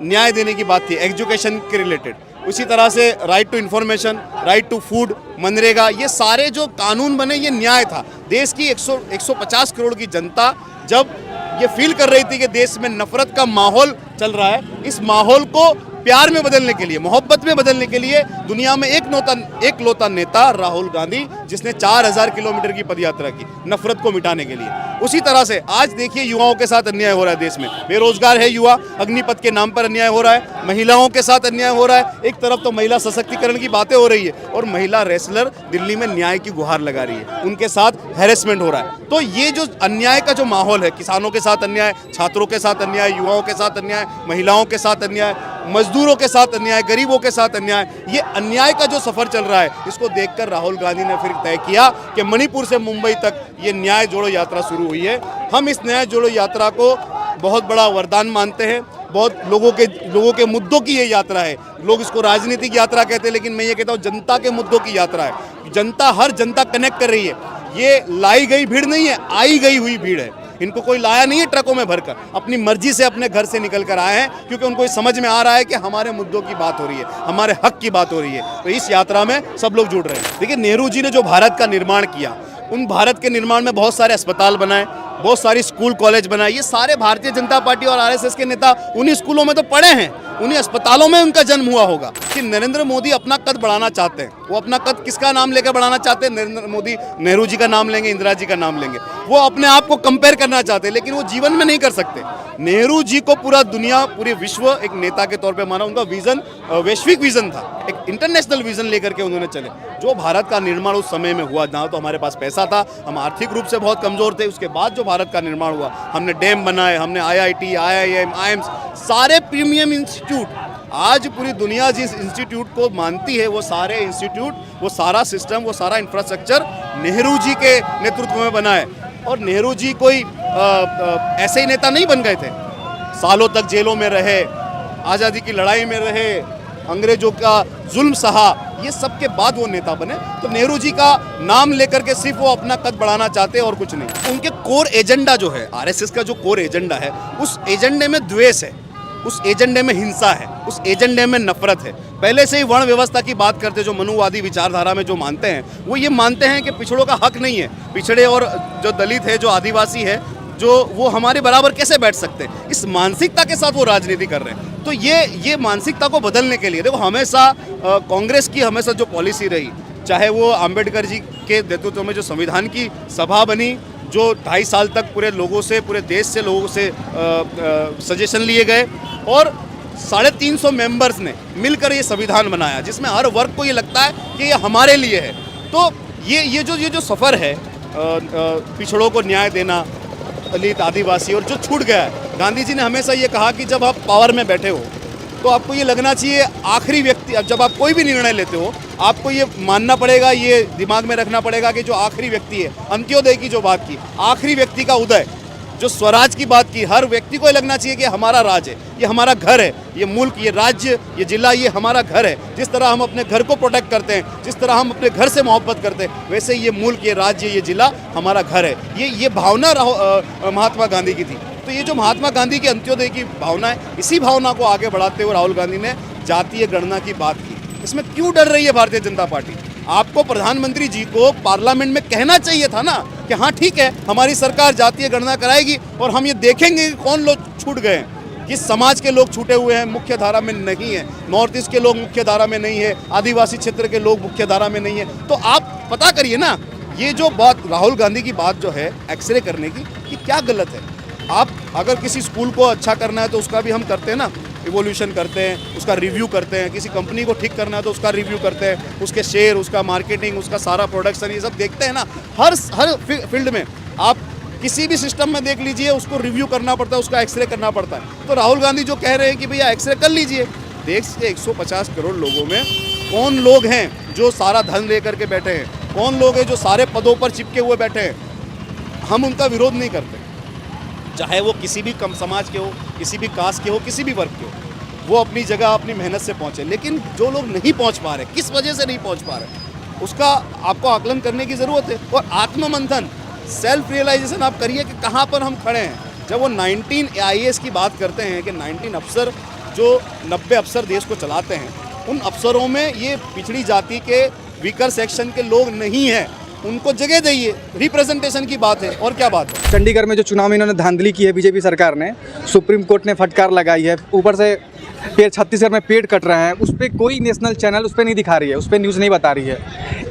न्याय देने की बात थी एजुकेशन के रिलेटेड। उसी तरह से right to information, right to food, मनरेगा, ये सारे जो कानून बने, ये न्याय था। देश की 150 करोड़ की जनता जब ये फील कर रही थी कि देश में नफरत का माहौल चल रहा है, इस माहौल को प्यार में बदलने के लिए, मोहब्बत में बदलने के लिए दुनिया में एक लौता नेता राहुल गांधी, जिसने 4000 किलोमीटर की पदयात्रा की नफरत को मिटाने के लिए। उसी तरह से आज देखिए युवाओं के साथ अन्याय हो रहा है देश में, बेरोजगार है युवा, अग्निपथ के नाम पर अन्याय हो रहा है, महिलाओं के साथ अन्याय हो रहा है। एक तरफ तो महिला सशक्तिकरण की बातें हो रही है और महिला रेसलर दिल्ली में न्याय की गुहार लगा रही है, उनके साथ हैरेसमेंट हो रहा है। तो ये जो अन्याय का जो माहौल है, किसानों के साथ अन्याय, छात्रों के साथ अन्याय, युवाओं के साथ अन्याय, महिलाओं के साथ अन्याय, मजदूरों के साथ अन्याय, गरीबों के साथ अन्याय, ये अन्याय का जो सफर चल रहा है, इसको देखकर राहुल गांधी ने फिर तय किया कि मणिपुर से मुंबई तक ये न्याय जोड़ो यात्रा शुरू हुई है। हम इस न्याय जोड़ो यात्रा को बहुत बड़ा वरदान मानते हैं। बहुत लोगों के मुद्दों की ये यात्रा है। लोग इसको राजनीतिक यात्रा कहते हैं, लेकिन मैं ये कहता हूँ जनता के मुद्दों की यात्रा है। जनता, हर जनता कनेक्ट कर रही है। ये लाई गई भीड़ नहीं है, आई गई हुई भीड़ है। इनको कोई लाया नहीं है ट्रकों में भरकर, अपनी मर्जी से अपने घर से निकल कर आए हैं, क्योंकि उनको समझ में आ रहा है कि हमारे मुद्दों की बात हो रही है, हमारे हक की बात हो रही है। तो इस यात्रा में सब लोग जुड़ रहे हैं। देखिए, नेहरू जी ने जो भारत का निर्माण किया, उन भारत के निर्माण में बहुत सारे अस्पताल बनाए, बहुत सारी स्कूल कॉलेज बनाए। ये सारे भारतीय जनता पार्टी और आरएसएस के नेता उन्हीं स्कूलों में तो पढ़े हैं, उन्हीं अस्पतालों में उनका जन्म हुआ होगा। कि नरेंद्र मोदी अपना कद बढ़ाना चाहते हैं, वो अपना कद किसका नाम लेकर बढ़ाना चाहते हैं? नरेंद्र मोदी नेहरू जी का नाम लेंगे, इंदिरा जी का नाम लेंगे। वो अपने आप को कंपेयर करना चाहते हैं, लेकिन वो जीवन में नहीं कर सकते। नेहरू जी को पूरा दुनिया, पूरे विश्व एक नेता के तौर पे माना। उनका विजन वैश्विक विजन था, एक इंटरनेशनल विजन लेकर के उन्होंने चले। जो भारत का निर्माण उस समय में हुआ, ना तो हमारे पास पैसा था, हम आर्थिक रूप से बहुत कमजोर थे। उसके बाद जो भारत का निर्माण हुआ, हमने डैम बनाए, हमने IIT, IIM, AIIMS, सारे प्रीमियम इंस्टीट्यूट। आज पूरी दुनिया जिस इंस्टीट्यूट को मानती है, वो सारे इंस्टीट्यूट, वो सारा सिस्टम, वो सारा इंफ्रास्ट्रक्चर नेहरू जी के नेतृत्व में बना है। और नेहरू जी कोई ऐसे ही नेता नहीं बन गए थे, सालों तक जेलों में रहे, आज़ादी की लड़ाई में रहे, अंग्रेजों का जुल्म सहा, ये सब के बाद वो नेता बने। तो नेहरू जी का नाम लेकर के सिर्फ वो अपना कद बढ़ाना चाहते हैं और कुछ नहीं। उनके कोर एजेंडा जो है, आरएसएस का जो कोर एजेंडा है, उस एजेंडे में द्वेष है, उस एजेंडे में हिंसा है, उस एजेंडे में नफरत है। पहले से ही वर्ण व्यवस्था की बात करते, जो मनुवादी विचारधारा में जो मानते हैं, वो ये मानते हैं कि पिछड़ों का हक नहीं है, पिछड़े और जो दलित है, जो आदिवासी है, जो वो हमारे बराबर कैसे बैठ सकते हैं। इस मानसिकता के साथ वो राजनीति कर रहे हैं। तो ये मानसिकता को बदलने के लिए, देखो, हमेशा कांग्रेस की हमेशा जो पॉलिसी रही, चाहे वो अंबेडकर जी के नेतृत्व में जो संविधान की सभा बनी, जो 2.5 साल तक पूरे लोगों से, पूरे देश से लोगों से सजेशन लिए गए, और 350 मेंबर्स ने मिलकर ये संविधान बनाया, जिसमें हर वर्ग को ये लगता है कि ये हमारे लिए है। तो ये जो सफ़र है, पिछड़ों को न्याय देना, दलित, आदिवासी, और जो छूट गया है, गांधी जी ने हमेशा ये कहा कि जब आप पावर में बैठे हो तो आपको ये लगना चाहिए आखिरी व्यक्ति, जब आप कोई भी निर्णय लेते हो, आपको ये मानना पड़ेगा, ये दिमाग में रखना पड़ेगा कि जो आखिरी व्यक्ति है, अंत्योदय की जो बात की, आखिरी व्यक्ति का उदय, जो स्वराज की बात की, हर व्यक्ति को ये लगना चाहिए कि हमारा राज है, ये हमारा घर है, ये मुल्क, ये राज्य, ये जिला, ये हमारा घर है। जिस तरह हम अपने घर को प्रोटेक्ट करते हैं, जिस तरह हम अपने घर से मोहब्बत करते हैं, वैसे ये मुल्क, ये राज्य, ये जिला हमारा घर है। ये भावना महात्मा गांधी की थी। तो ये जो महात्मा गांधी की अंत्योदय की भावना है, इसी भावना को आगे बढ़ाते हुए राहुल गांधी ने जातीय गणना की बात की। इसमें क्यों डर रही है भारतीय जनता पार्टी? आपको प्रधानमंत्री जी को पार्लियामेंट में कहना चाहिए था ना कि हाँ ठीक है, हमारी सरकार जातीय गणना कराएगी और हम ये देखेंगे कि कौन लोग छूट गए हैं, किस समाज के लोग छूटे हुए हैं, मुख्य धारा में नहीं है, नॉर्थ ईस्ट के लोग मुख्य धारा में नहीं है, आदिवासी क्षेत्र के लोग मुख्य धारा में नहीं है। तो आप पता करिए ना, ये जो बात राहुल गांधी की बात जो है एक्सरे करने की, कि क्या गलत है। आप अगर किसी स्कूल को अच्छा करना है तो उसका भी हम करते हैं ना, इवोल्यूशन करते हैं, उसका रिव्यू करते हैं। किसी कंपनी को ठीक करना है तो उसका रिव्यू करते हैं, उसके शेयर, उसका मार्केटिंग, उसका सारा प्रोडक्शन, ये सब देखते हैं ना। हर फील्ड में आप किसी भी सिस्टम में देख लीजिए, उसको रिव्यू करना पड़ता है, उसका एक्सरे करना पड़ता है। तो राहुल गांधी जो कह रहे हैं कि भैया एक्सरे कर लीजिए, देश के 150 करोड़ लोगों में कौन लोग हैं जो सारा धन लेकर के बैठे हैं, कौन लोग हैं जो सारे पदों पर चिपके हुए बैठे हैं। हम उनका विरोध नहीं करते, चाहे वो किसी भी कम समाज के हो, किसी भी कास्ट के हो, किसी भी वर्ग के हो, वो अपनी जगह अपनी मेहनत से पहुँचे। लेकिन जो लोग नहीं पहुँच पा रहे, किस वजह से नहीं पहुँच पा रहे, उसका आपको आकलन करने की ज़रूरत है। और आत्ममंथन, सेल्फ रियलाइजेशन आप करिए कि कहाँ पर हम खड़े हैं। जब वो 19 IAS की बात करते हैं कि 19 अफसर, जो 90 अफसर देश को चलाते हैं, उन अफसरों में ये पिछड़ी जाति के वीकर सेक्शन के लोग नहीं हैं, उनको जगह दीजिए। रिप्रेजेंटेशन की बात है, और क्या बात है। चंडीगढ़ में जो चुनाव में इन्होंने धांधली की है बीजेपी सरकार ने, सुप्रीम कोर्ट ने फटकार लगाई है, ऊपर से पेड़, छत्तीसगढ़ में पेड़ कट रहे हैं, उस पर कोई नेशनल चैनल उस पर नहीं दिखा रही है, उस पर न्यूज़ नहीं बता रही है।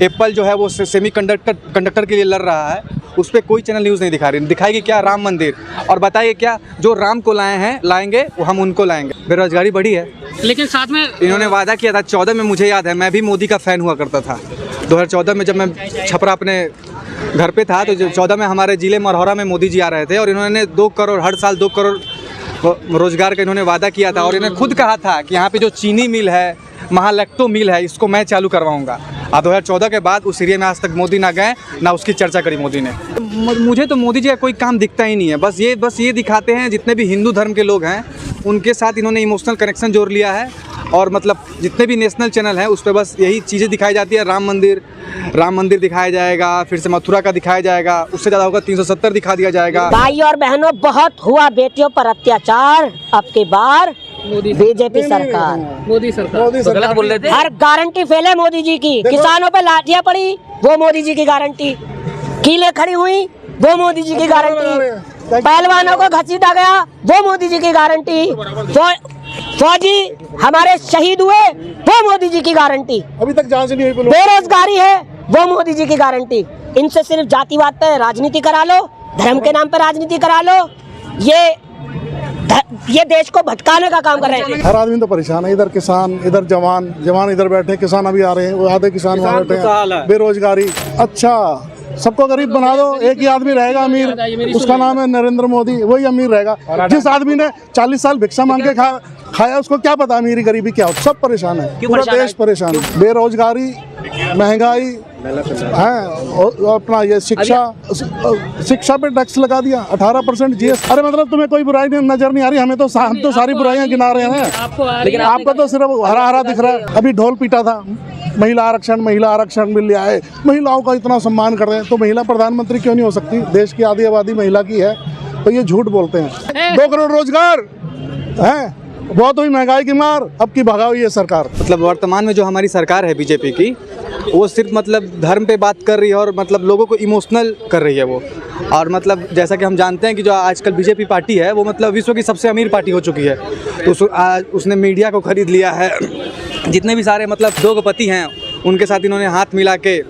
एप्पल जो है वो सेमी कंडक्टर के लिए लड़ रहा है, उस पर कोई चैनल न्यूज़ नहीं दिखा रही। दिखाएगी क्या? राम मंदिर। और बताइए क्या, जो राम को लाए हैं, लाएंगे वो हम उनको लाएंगे। बेरोजगारी बढ़ी है, लेकिन साथ में इन्होंने वादा किया था 14 में, मुझे याद है, मैं भी मोदी का फ़ैन हुआ करता था। 2014 में जब मैं छपरा अपने घर पे था, तो 14 में हमारे ज़िले मरहौरा में मोदी जी आ रहे थे, और इन्होंने 2 करोड़, हर साल 2 करोड़ रोजगार का इन्होंने वादा किया था। और इन्होंने खुद कहा था कि यहाँ पे जो चीनी मिल है, महालैक्टो मिल है, इसको मैं चालू करवाऊंगा। 2014 के बाद उस एरिया में आज तक मोदी ना गए, ना उसकी चर्चा करी मोदी ने। मुझे तो मोदी जी का कोई काम दिखता ही नहीं है। बस ये दिखाते हैं, जितने भी हिंदू धर्म के लोग हैं उनके साथ इन्होंने इमोशनल कनेक्शन जोड़ लिया है, और मतलब जितने भी नेशनल चैनल हैं उस पर बस यही चीज़ें दिखाई जाती है। राम मंदिर दिखाया जाएगा, फिर से मथुरा का दिखाया जाएगा, उससे ज़्यादा होगा 370 दिखा दिया जाएगा। भाई और बहनों, बहुत हुआ बेटियों पर अत्याचार, अब की बार बीजेपी सरकार, मोदी सरकार गलत बोल रहे थे। हर गारंटी फेल है मोदी जी की। किसानों पे लाठियां पड़ी, वो मोदी जी की गारंटी। कीलें खड़ी हुई, वो मोदी जी की गारंटी। पहलवानों को घसीटा गया, वो मोदी जी की गारंटी। फौजी हमारे शहीद हुए, वो मोदी जी की गारंटी। अभी तक जांच नहीं हुई। बेरोजगारी है, वो मोदी जी की गारंटी। इनसे सिर्फ जातिवाद पे राजनीति करा लो, धर्म के नाम पर राजनीति करा लो, ये देश को भटकाने का काम कर रहे हैं। हर आदमी तो परेशान है, इधर किसान, इधर जवान इधर बैठे, किसान अभी आ रहे हैं, वो आधे किसान वहाँ बैठे हैं। बेरोजगारी, अच्छा सबको गरीब बना दो, एक ही आदमी रहेगा अमीर, उसका नाम है नरेंद्र मोदी, वही अमीर रहेगा। जिस आदमी ने 40 साल भिक्षा मांग के खाया, उसको क्या पता अमीरी गरीबी क्या हो। सब परेशान है, पूरा देश परेशान है। बेरोजगारी, महंगाई है, अपना ये शिक्षा पे टैक्स लगा दिया 18% GST। अरे मतलब तुम्हें कोई बुराई नजर नहीं आ रही, हम तो सारी बुराइयां गिना रहे हैं, लेकिन आपको तो सिर्फ हरा हरा दिख रहा है। अभी ढोल पीटा था, महिला आरक्षण मिल रहा है, महिलाओं का इतना सम्मान कर रहे हैं, तो महिला प्रधानमंत्री क्यों नहीं हो सकती? देश की आधी आबादी महिला की है, तो ये झूठ बोलते हैं। 2 करोड़ रोजगार है, बहुत हुई महंगाई की मार, अब की भगा हुई है सरकार। मतलब वर्तमान में जो हमारी सरकार है बीजेपी की, वो सिर्फ मतलब धर्म पे बात कर रही है और मतलब लोगों को इमोशनल कर रही है वो। और मतलब जैसा कि हम जानते हैं कि जो आजकल बीजेपी पार्टी है वो मतलब विश्व की सबसे अमीर पार्टी हो चुकी है। तो उसने मीडिया को खरीद लिया है, जितने भी सारे मतलब दोगपति हैं उनके साथ इन्होंने हाथ मिला के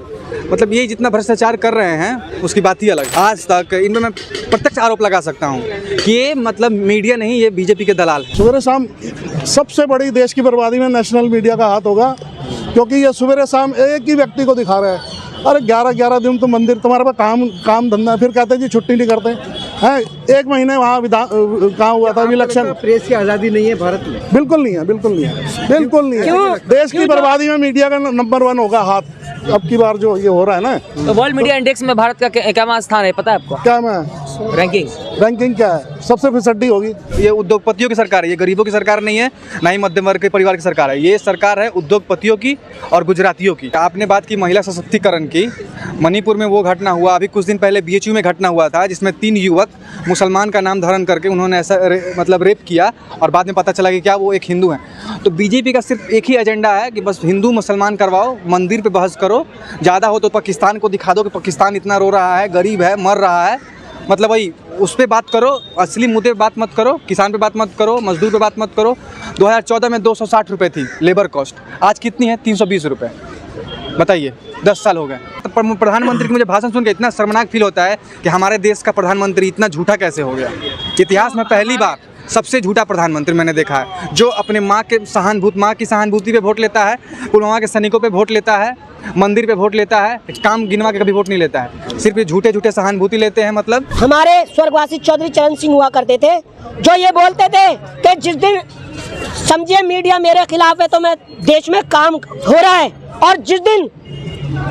मतलब ये जितना भ्रष्टाचार कर रहे हैं उसकी बात ही अलग। आज तक इनमें मैं प्रत्यक्ष आरोप लगा सकता हूँ कि ये मतलब मीडिया नहीं, ये बीजेपी के दलाल है। सुबह शाम सबसे बड़ी देश की बर्बादी में नेशनल मीडिया का हाथ होगा, क्योंकि ये सुबह शाम एक ही व्यक्ति को दिखा रहा है। अरे 11 दिन तो मंदिर, तुम्हारे पास काम धंधा, फिर कहते हैं जी छुट्टी नहीं करते हैं। 1 महीने वहाँ कहाँ हुआ था इलेक्शन। प्रेस की आज़ादी नहीं है भारत में, बिल्कुल नहीं है। देश की बर्बादी में मीडिया का नंबर 1 होगा हाथ, अब की बार जो ये हो रहा है ना। तो वर्ल्ड मीडिया इंडेक्स में भारत का क्या स्थान है पता है आपको? क्या मैं रैंकिंग क्या है? सबसे फिसड्डी होगी। ये उद्योगपतियों की सरकार है, ये गरीबों की सरकार नहीं है, ना ही मध्यम वर्ग के परिवार की सरकार है। ये सरकार है उद्योगपतियों की और गुजरातियों की। आपने बात की महिला सशक्तिकरण की, मणिपुर में वो घटना हुआ, अभी कुछ दिन पहले BHU में घटना हुआ था जिसमें 3 युवक मुसलमान का नाम धारण करके उन्होंने ऐसा मतलब रेप किया और बाद में पता चला कि क्या वो एक हिंदू हैं। तो बीजेपी का सिर्फ एक ही एजेंडा है कि बस हिंदू मुसलमान करवाओ, मंदिर पे बहस करो, ज़्यादा हो तो पाकिस्तान को दिखा दो कि पाकिस्तान इतना रो रहा है, गरीब है, मर रहा है। मतलब वही उस पर बात करो, असली मुद्दे पे बात मत करो, किसान पे बात मत करो, मजदूर पे बात मत करो। 2014 में 260 रुपये थी लेबर कॉस्ट, आज कितनी है? 320 रुपये। बताइए, 10 साल हो गए। तो प्रधानमंत्री की मुझे भाषण सुन के इतना शर्मनाक फील होता है कि हमारे देश का प्रधानमंत्री इतना झूठा कैसे हो गया। इतिहास में पहली बार सबसे झूठा प्रधानमंत्री मैंने देखा है, जो अपने माँ की सहानुभूति पे वोट लेता है, पुलवामा के सैनिकों पे वोट लेता है, मंदिर पे वोट लेता है, काम गिनवा के कभी वोट नहीं लेता है, सिर्फ ये झूठे सहानुभूति लेते हैं। मतलब हमारे स्वर्गवासी चौधरी चरण सिंह हुआ करते थे, जो ये बोलते थे कि जिस दिन समझिए मीडिया मेरे खिलाफ है तो मैं देश में काम हो रहा है, और जिस दिन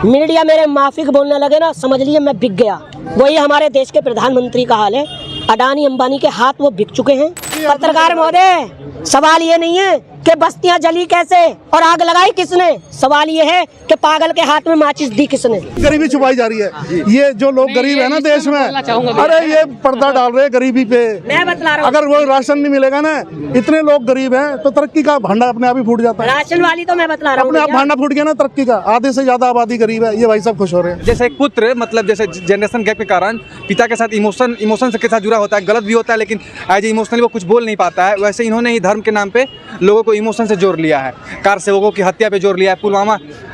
मीडिया मेरे माफिक बोलने लगे ना, समझ लीजिए मैं बिक गया। वही हमारे देश के प्रधानमंत्री का हाल है। अडानी अंबानी के हाथ वो बिक चुके हैं। पत्रकार महोदय, सवाल ये नहीं है कि बस्तियां जली कैसे और आग लगाई किसने, सवाल ये है कि पागल के हाथ में माचिस दी किसने। गरीबी छुपाई जा रही है। ये जो लोग गरीब है ना देश में, अरे ये पर्दा डाल रहे हैं गरीबी पे। मैं बतला रहा हूं, अगर वो राशन नहीं मिलेगा ना, इतने लोग गरीब हैं तो तरक्की का भांडा अपने आप ही फूट जाता है। राशन वाली तो मैं बतला रहा हूँ, अपने आप भांडा फूट गया ना तरक्की का। आधे से ज्यादा आबादी गरीब है, ये भाई सब खुश हो रहे हैं। जैसे एक पुत्र मतलब जैसे जनरेशन गैप के कारण पिता के साथ इमोशन के साथ जुड़ा होता है, गलत भी होता है लेकिन एज इमोशनली वो कुछ बोल नहीं पाता है, वैसे इन्होंने ही धर्म के नाम पे लोगों को इमोशन से जोड़ लिया है। कार सेवकों की हत्या पे जोड़ लिया है,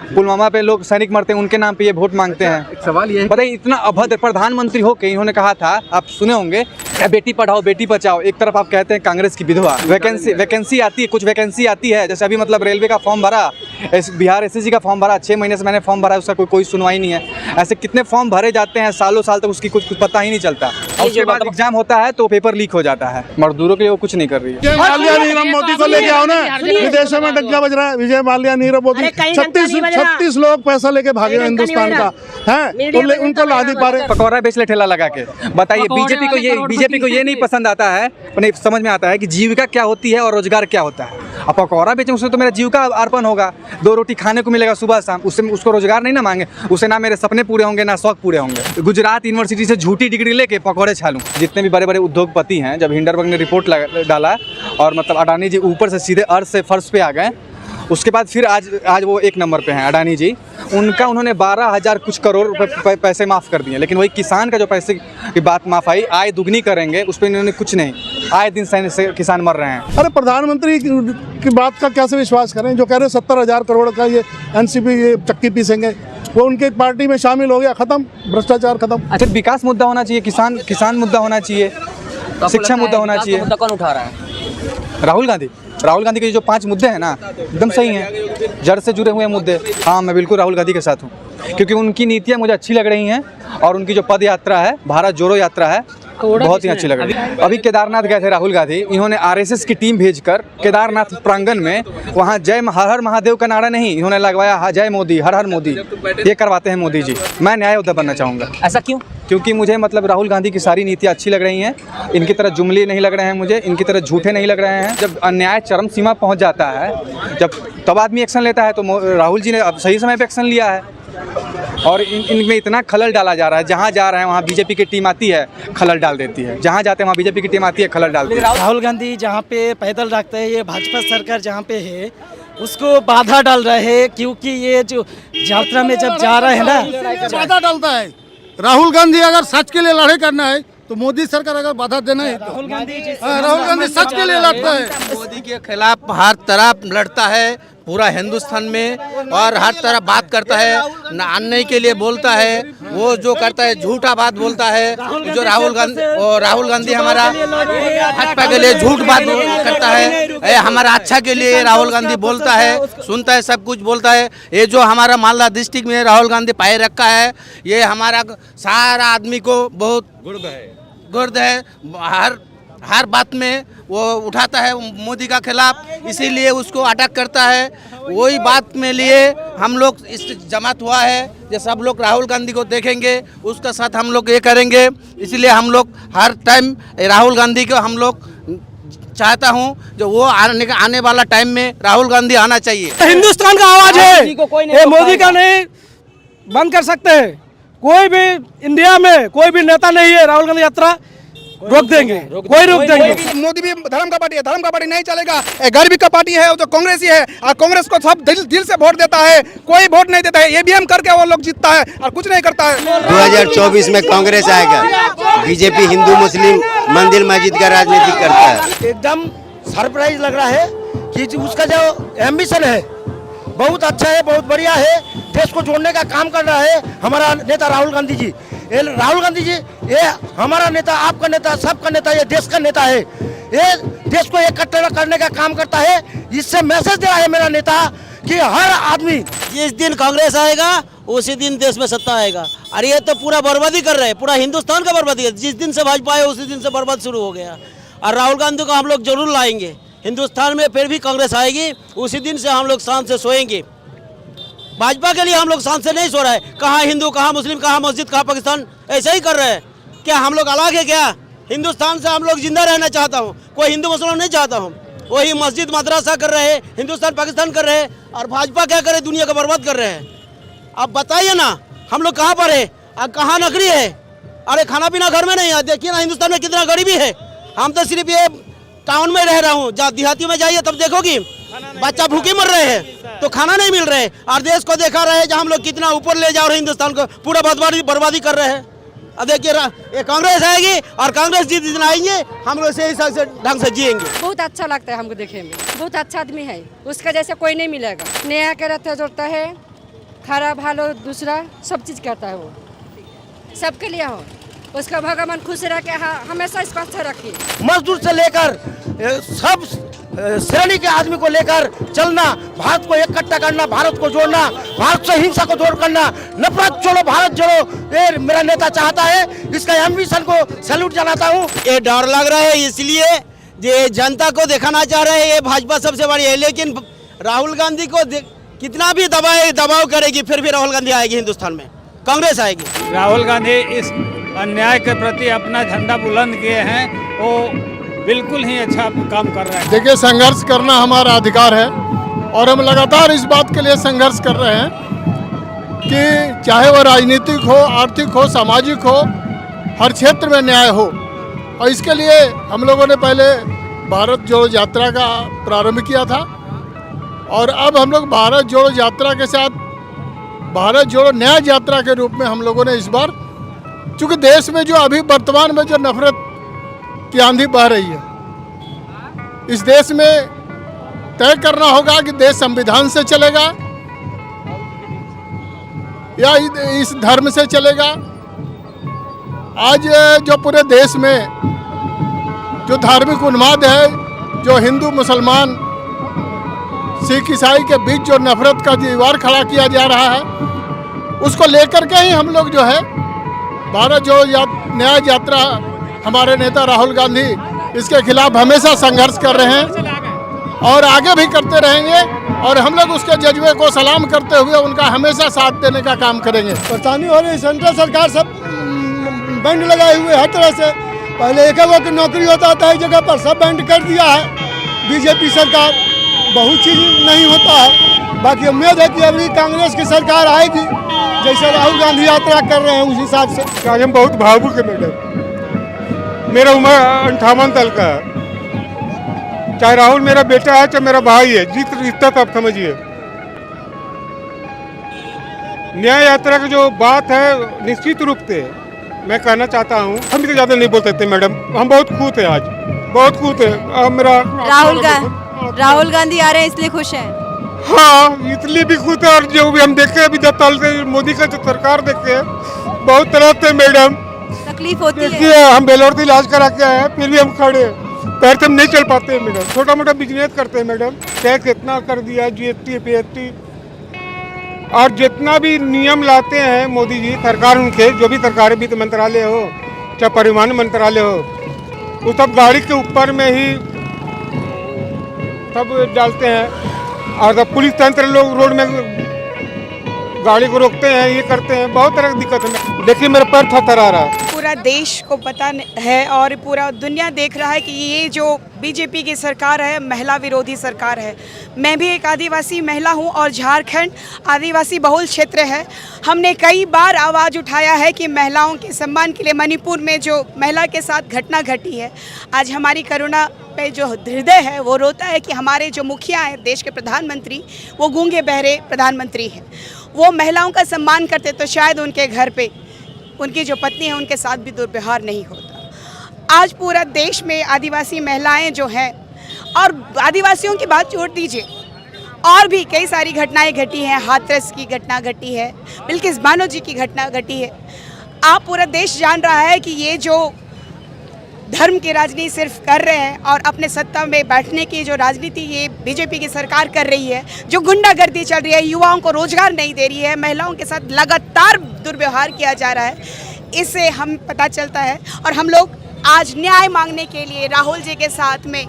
पुलवामा पे लोग सैनिक मरते हैं, उनके नाम पे ये वोट मांगते हैं। सवाल ये बताइए, इतना अभद्र प्रधानमंत्री हो के इन्होंने कहा था, आप सुने होंगे, बेटी पढ़ाओ बेटी बचाओ। एक तरफ आप कहते हैं कांग्रेस की विधवा, वैकेंसी आती है, कुछ वैकेंसी आती है, जैसे अभी मतलब रेलवे का फॉर्म भरा, बिहार SSC का फॉर्म भरा, 6 महीने से मैंने फॉर्म भरा, उसका कोई सुनवाई नहीं है। ऐसे कितने फॉर्म भरे जाते हैं, सालों साल तक उसकी कुछ पता ही नहीं चलता। उसके बाद एग्जाम होता है तो पेपर लीक हो जाता है। मजदूरों के लिए वो कुछ नहीं कर रही है। विजय माल्या नीरव मोदी को लेके आओ ना, विदेशों में डंका बज रहा है। विजय माल्या नीरव मोदी 36 लोग पैसा लेके भागे हिंदुस्तान का है, तो उनको ला नहीं पा रहे। पकौड़ा बेच ले ठेला लगा के। बताइए, बीजेपी को ये नहीं पसंद आता है, उन्हें समझ में आता है कि जीविका क्या होती है और रोजगार क्या होता है। अब पकौड़ा बेचें उससे तो मेरा जीविका अर्पण होगा, 2 रोटी खाने को मिलेगा सुबह शाम, उससे उसको रोजगार नहीं ना मांगे, उससे ना मेरे सपने पूरे होंगे ना शौक पूरे होंगे। गुजरात यूनिवर्सिटी से झूठी डिग्री लेके पकौड़े छालूं। जितने भी बड़े बड़े उद्योगपति हैं, जब हिंडनबर्ग ने रिपोर्ट डाला और मतलब अडानी जी ऊपर से सीधे अर्थ से फर्श पे आ गए, उसके बाद फिर आज वो 1 नंबर पे हैं अडानी जी। उन्होंने 12,000 कुछ करोड़ रुपए पैसे माफ़ कर दिए, लेकिन वही किसान का जो पैसे की बात माफ़ आई, आय दुगनी करेंगे उस पर इन्होंने कुछ नहीं। आए दिन से किसान मर रहे हैं। अरे प्रधानमंत्री की बात का कैसे विश्वास करें, जो कह रहे हैं 70,000 करोड़ का ये एनसीपी ये चक्की पीसेंगे, वो उनके पार्टी में शामिल हो गया, खत्म, भ्रष्टाचार खत्म। अच्छा, विकास मुद्दा होना चाहिए, किसान मुद्दा होना चाहिए, शिक्षा मुद्दा होना चाहिए। मुद्दा कौन उठा रहा है? राहुल गांधी के जो 5 मुद्दे हैं ना, एकदम सही हैं, जड़ से जुड़े हुए मुद्दे। हाँ, मैं बिल्कुल राहुल गांधी के साथ हूँ, क्योंकि उनकी नीतियाँ मुझे अच्छी लग रही हैं और उनकी जो पद यात्रा है, भारत जोड़ो यात्रा है, बहुत ही अच्छी लग रही है। अभी केदारनाथ गए थे राहुल गांधी, इन्होंने आरएसएस की टीम भेजकर केदारनाथ प्रांगण में वहाँ जय हर हर महादेव का नारा नहीं, इन्होंने लगवाया जय मोदी, हर हर मोदी। ये करवाते हैं मोदी जी। मैं न्याय योद्धा बनना चाहूँगा। ऐसा क्यों? क्योंकि मुझे मतलब राहुल गांधी की सारी नीतियाँ अच्छी लग रही हैं, इनकी तरह जुमले नहीं लग रहे हैं मुझे, इनकी तरह झूठे नहीं लग रहे हैं। जब अन्याय चरम सीमा पहुँच जाता है, तब आदमी एक्शन लेता है, तो राहुल जी ने अब सही समय पर एक्शन लिया है। और इनमें इतना खलल डाला जा रहा है, जहाँ जा रहे हैं वहाँ बीजेपी की टीम आती है, खलल डाल देती है, जहाँ जाते हैं वहाँ बीजेपी की टीम आती है, खलल डालती है। राहुल गांधी जहाँ पे पैदल रखते हैं, ये भाजपा सरकार जहाँ पे है उसको बाधा डाल रहे हैं, क्योंकि ये जो यात्रा में जब जा रहे हैं ना, बाधा डालता है। राहुल गांधी अगर सच के लिए लड़ाई करना है तो मोदी सरकार अगर बाधा देना है, राहुल गांधी सच के लिए लड़ता है। मोदी के खिलाफ हर तरफ लड़ता है पूरा हिंदुस्तान में, और हर तरफ बात करता है, अन्याय के लिए बोलता है, वो जो करता है झूठा बात बोलता है। जो राहुल गांधी हमारा भाजपा के लिए झूठ बात करता है, हमारा अच्छा के लिए राहुल गांधी बोलता है, सुनता है, सब कुछ बोलता है। ये जो हमारा मालदा डिस्ट्रिक्ट में राहुल गांधी पाए रखा है, ये हमारा सारा आदमी को बहुत गुर्द है। हर बात में वो उठाता है मोदी का खिलाफ, इसीलिए उसको अटैक करता है। वही बात में लिए हम लोग इस जमात हुआ है, जो सब लोग राहुल गांधी को देखेंगे, उसका साथ हम लोग ये करेंगे। इसलिए हम लोग हर टाइम राहुल गांधी को हम लोग चाहता हूँ, जो वो आने वाला टाइम में राहुल गांधी आना चाहिए। हिंदुस्तान का आवाज है, ये मोदी का नहीं बंद कर सकते। कोई भी इंडिया में कोई भी नेता नहीं है, राहुल गांधी यात्रा रोक देंगे, कोई रोक देंगे। मोदी भी धर्म का पार्टी है, धर्म का पार्टी नहीं चलेगा। गरीबी का पार्टी है, वो तो कांग्रेस ही है, और कांग्रेस को सब दिल से वोट देता है, कोई वोट नहीं देता है। ईवीएम करके वो लोग जीतता है और कुछ नहीं करता है। 2024 में कांग्रेस आएगा। बीजेपी हिंदू मुस्लिम मंदिर मस्जिद का राजनीति करता है। एकदम सरप्राइज लग रहा है कि उसका जो एम्बिशन है बहुत अच्छा है, बहुत बढ़िया है, देश को जोड़ने का काम कर रहा है हमारा नेता राहुल गांधी जी। राहुल गांधी जी ये हमारा नेता, आपका नेता, सबका नेता, ये देश का नेता है। ये देश को इकट्ठा करने का काम करता है। इससे मैसेज दे रहा है मेरा नेता कि हर आदमी, जिस दिन कांग्रेस आएगा उसी दिन देश में सत्ता आएगा। और ये तो पूरा बर्बादी कर रहे हैं, पूरा हिंदुस्तान का बर्बादी है। जिस दिन से भाजपा आए उसी दिन से बर्बाद शुरू हो गया। और राहुल गांधी को हम लोग जरूर लाएंगे हिंदुस्तान में, फिर भी कांग्रेस आएगी, उसी दिन से हम लोग शांत से सोएंगे। भाजपा के लिए हम लोग शांत से नहीं सो रहे हैं। कहाँ हिंदू, कहाँ मुस्लिम, कहाँ मस्जिद, कहाँ पाकिस्तान, ऐसे ही कर रहे हैं। क्या हम लोग अलग है क्या? हिंदुस्तान से हम लोग जिंदा रहना चाहता हूँ, कोई हिंदू मुसलमान नहीं चाहता हूँ। वही मस्जिद मदरसा कर रहे हैं, हिंदुस्तान पाकिस्तान कर रहे हैं, और भाजपा क्या करे, दुनिया को बर्बाद कर रहे हैं। अब बताइए ना, हम लोग कहाँ पर है, अब कहाँ नौकरी है? अरे खाना पीना घर में नहीं है। देखिए ना हिंदुस्तान में कितना गरीबी है। हम तो सिर्फ ये टाउन में रह रहा हूँ, देहातियों में जाइए तब देखोगी बच्चा भूखे मर रहे हैं, तो खाना नहीं मिल रहे। और देश को देखा रहे जहाँ हम लोग कितना ऊपर ले जा रहे हैं, हिंदुस्तान को पूरा बर्बादी कर रहे हैं। अब देखिए ये कांग्रेस आएगी, और कांग्रेस जिस दिन आएंगे हम लोग से हिसाब से ढंग से जिएंगे। बहुत अच्छा लगता है हमको देखने में, बहुत अच्छा आदमी है, उसका जैसे कोई नहीं मिलेगा। नया के रहता जोड़ता है, खराब हालो दूसरा सब चीज़ करता है, वो सबके लिए हो। उसका भगवान खुश रह के हमेशा इसको अच्छा रखिए। मजदूर से लेकर सब श्रेणी के आदमी को लेकर चलना, भारत को इकट्ठा करना, भारत को जोड़ना, भारत से हिंसा को दूर करना, नफरत छोड़ो भारत जोड़ो, ये मेरा नेता चाहता है। इसका एम्बिशन को सैल्यूट जनाता हूँ। ये डर लग रहा है, इसलिए ये जनता को दिखाना चाह रहे हैं ये भाजपा सबसे बड़ी है। लेकिन राहुल गांधी को कितना भी दबाव करेगी, फिर भी राहुल गांधी आएगी, हिंदुस्तान में कांग्रेस आएगी। राहुल गांधी इस अन्याय के प्रति अपना झंडा बुलंद किए हैं। वो बिल्कुल ही अच्छा काम कर रहा है। देखिए, संघर्ष करना हमारा अधिकार है और हम लगातार इस बात के लिए संघर्ष कर रहे हैं कि चाहे वो राजनीतिक हो, आर्थिक हो, सामाजिक हो, हर क्षेत्र में न्याय हो। और इसके लिए हम लोगों ने पहले भारत जोड़ो यात्रा का प्रारंभ किया था और अब हम लोग भारत जोड़ो यात्रा के साथ भारत जोड़ो न्याय यात्रा के रूप में हम लोगों ने इस बार, चूँकि देश में जो अभी वर्तमान में जो नफरत की आंधी बह रही है, इस देश में तय करना होगा कि देश संविधान से चलेगा या इस धर्म से चलेगा। आज जो पूरे देश में जो धार्मिक उन्माद है, जो हिंदू मुसलमान सिख ईसाई के बीच जो नफरत का दीवार खड़ा किया जा रहा है, उसको लेकर के ही हम लोग जो है भारत जोड़ो न्याय यात्रा, हमारे नेता राहुल गांधी इसके खिलाफ हमेशा संघर्ष कर रहे हैं और आगे भी करते रहेंगे और हम लोग उसके जज्बे को सलाम करते हुए उनका हमेशा साथ देने का काम करेंगे। परेशानी हो रही, सेंट्रल सरकार सब बैंड लगाए हुए हर तरह से। पहले एक की नौकरी होता था, एक जगह पर सब बैंड कर दिया है बीजेपी सरकार, बहुत चीज़ नहीं होता है। बाकी उम्मीद है कि अभी कांग्रेस की सरकार आएगी, जैसे राहुल गांधी यात्रा कर रहे हैं उस हिसाब से। आज हम बहुत भावुक है मैडम, मेरा उम्र 58 साल का है। चाहे राहुल मेरा बेटा है, चाहे मेरा भाई है, जिस रिश्ता तो आप समझिए। न्याय यात्रा की जो बात है, निश्चित रूप से मैं कहना चाहता हूँ, हम तो ज़्यादा नहीं बोल सकते मैडम, हम बहुत खुश हैं, आज बहुत खुश है। अब मेरा राहुल गांधी आ रहे हैं इसलिए खुश हैं। हाँ, इसलिए भी खुश है। और जो भी हम देखे अभी 10 साल से मोदी का जो सरकार देखे हैं, बहुत तरह से मैडम तकलीफ होती है। देखिए, हम बेलोर से इलाज करा के आए, फिर भी हम खड़े हैं, पैर से हम नहीं चल पाते हैं मैडम। छोटा मोटा बिजनेस करते हैं मैडम, टैक्स इतना कर दिया, GST PST, और जितना भी नियम लाते हैं मोदी जी सरकार, उनके जो भी सरकारी वित्त मंत्रालय हो चाहे परिवहन मंत्रालय हो, वो सब गाड़ी के ऊपर में ही सब डालते हैं और जब पुलिस तंत्र लोग रोड में गाड़ी को रोकते हैं, ये करते हैं, बहुत तरह की दिक्कत है। देखिए मेरा पैर थरथरा रहा है। पूरा देश को पता है और पूरा दुनिया देख रहा है कि ये जो बीजेपी की सरकार है, महिला विरोधी सरकार है। मैं भी एक आदिवासी महिला हूं और झारखंड आदिवासी बहुल क्षेत्र है। हमने कई बार आवाज़ उठाया है कि महिलाओं के सम्मान के लिए मणिपुर में जो महिला के साथ घटना घटी है, आज हमारी करुणा पे जो हृदय है वो रोता है कि हमारे जो मुखिया हैं, देश के प्रधानमंत्री, वो गूंगे बहरे प्रधानमंत्री हैं। वो महिलाओं का सम्मान करते तो शायद उनके घर पे उनकी जो पत्नी है उनके साथ भी दुर्व्यवहार नहीं होता। आज पूरा देश में आदिवासी महिलाएं जो हैं, और आदिवासियों की बात छोड़ दीजिए, और भी कई सारी घटनाएं घटी हैं। हाथरस की घटना घटी है, बिल्किस बानो जी की घटना घटी है। आप पूरा देश जान रहा है कि ये जो धर्म की राजनीति सिर्फ कर रहे हैं और अपने सत्ता में बैठने की जो राजनीति ये बीजेपी की सरकार कर रही है, जो गुंडागर्दी चल रही है, युवाओं को रोजगार नहीं दे रही है, महिलाओं के साथ लगातार दुर्व्यवहार किया जा रहा है, इससे हम पता चलता है। और हम लोग आज न्याय मांगने के लिए राहुल जी के साथ में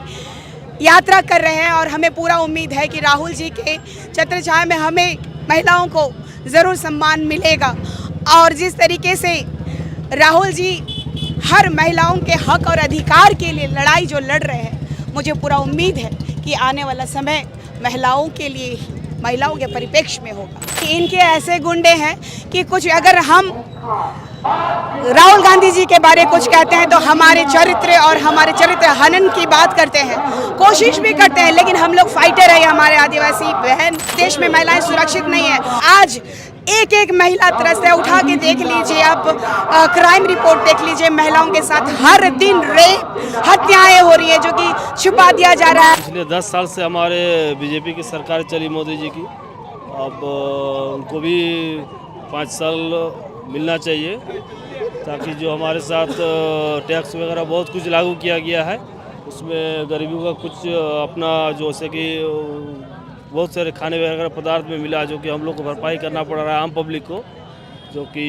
यात्रा कर रहे हैं और हमें पूरा उम्मीद है कि राहुल जी के छत्रछाया में हमें महिलाओं को ज़रूर सम्मान मिलेगा। और जिस तरीके से राहुल जी हर महिलाओं के हक और अधिकार के लिए लड़ाई जो लड़ रहे हैं, मुझे पूरा उम्मीद है कि आने वाला समय महिलाओं के लिए, महिलाओं के परिप्रेक्ष्य में होगा। कि इनके ऐसे गुंडे हैं कि कुछ अगर हम राहुल गांधी जी के बारे कुछ कहते हैं तो हमारे चरित्र और हमारे चरित्र हनन की बात करते हैं, कोशिश भी करते हैं, लेकिन हम लोग फाइटर है। हमारे आदिवासी बहन, देश में महिलाएं सुरक्षित नहीं है। आज एक एक महिला त्रस्त है, उठा के देख लीजिए आप, क्राइम रिपोर्ट देख लीजिए, महिलाओं के साथ हर दिन रेप, हत्याएं हो रही है जो कि छुपा दिया जा रहा है। पिछले 10 साल से हमारे बीजेपी की सरकार चली मोदी जी की, अब उनको भी 5 साल मिलना चाहिए, ताकि जो हमारे साथ टैक्स वगैरह बहुत कुछ लागू किया गया है, उसमें गरीबों का कुछ अपना जैसे कि बहुत सारे खाने वगैरह पदार्थ में मिला, जो कि हम लोग को भरपाई करना पड़ रहा है आम पब्लिक को, जो कि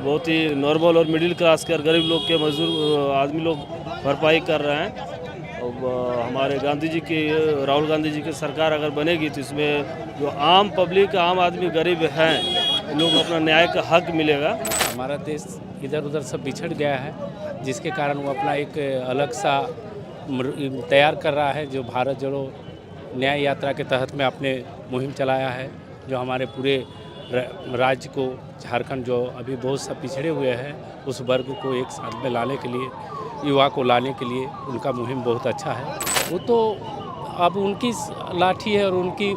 बहुत ही नॉर्मल और मिडिल क्लास के और गरीब लोग के मजदूर आदमी लोग भरपाई कर रहे हैं। अब हमारे गांधी जी की, राहुल गांधी जी की सरकार अगर बनेगी तो इसमें जो आम पब्लिक, आम आदमी गरीब हैं, इन लोगों को अपना न्याय का हक मिलेगा। हमारा देश इधर उधर सब बिछड़ गया है, जिसके कारण वो अपना एक अलग सा तैयार कर रहा है। जो भारत जोड़ो न्याय यात्रा के तहत में अपने मुहिम चलाया है, जो हमारे पूरे राज्य को, झारखंड जो अभी बहुत सा पिछड़े हुए हैं, उस वर्ग को एक साथ में लाने के लिए, युवा को लाने के लिए उनका मुहिम बहुत अच्छा है। वो तो अब उनकी लाठी है और उनकी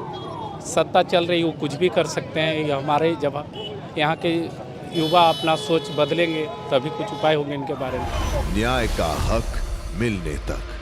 सत्ता चल रही, वो कुछ भी कर सकते हैं। ये हमारे जब यहाँ के युवा अपना सोच बदलेंगे तभी कुछ उपाय होंगे इनके बारे में। न्याय का हक मिलने तक।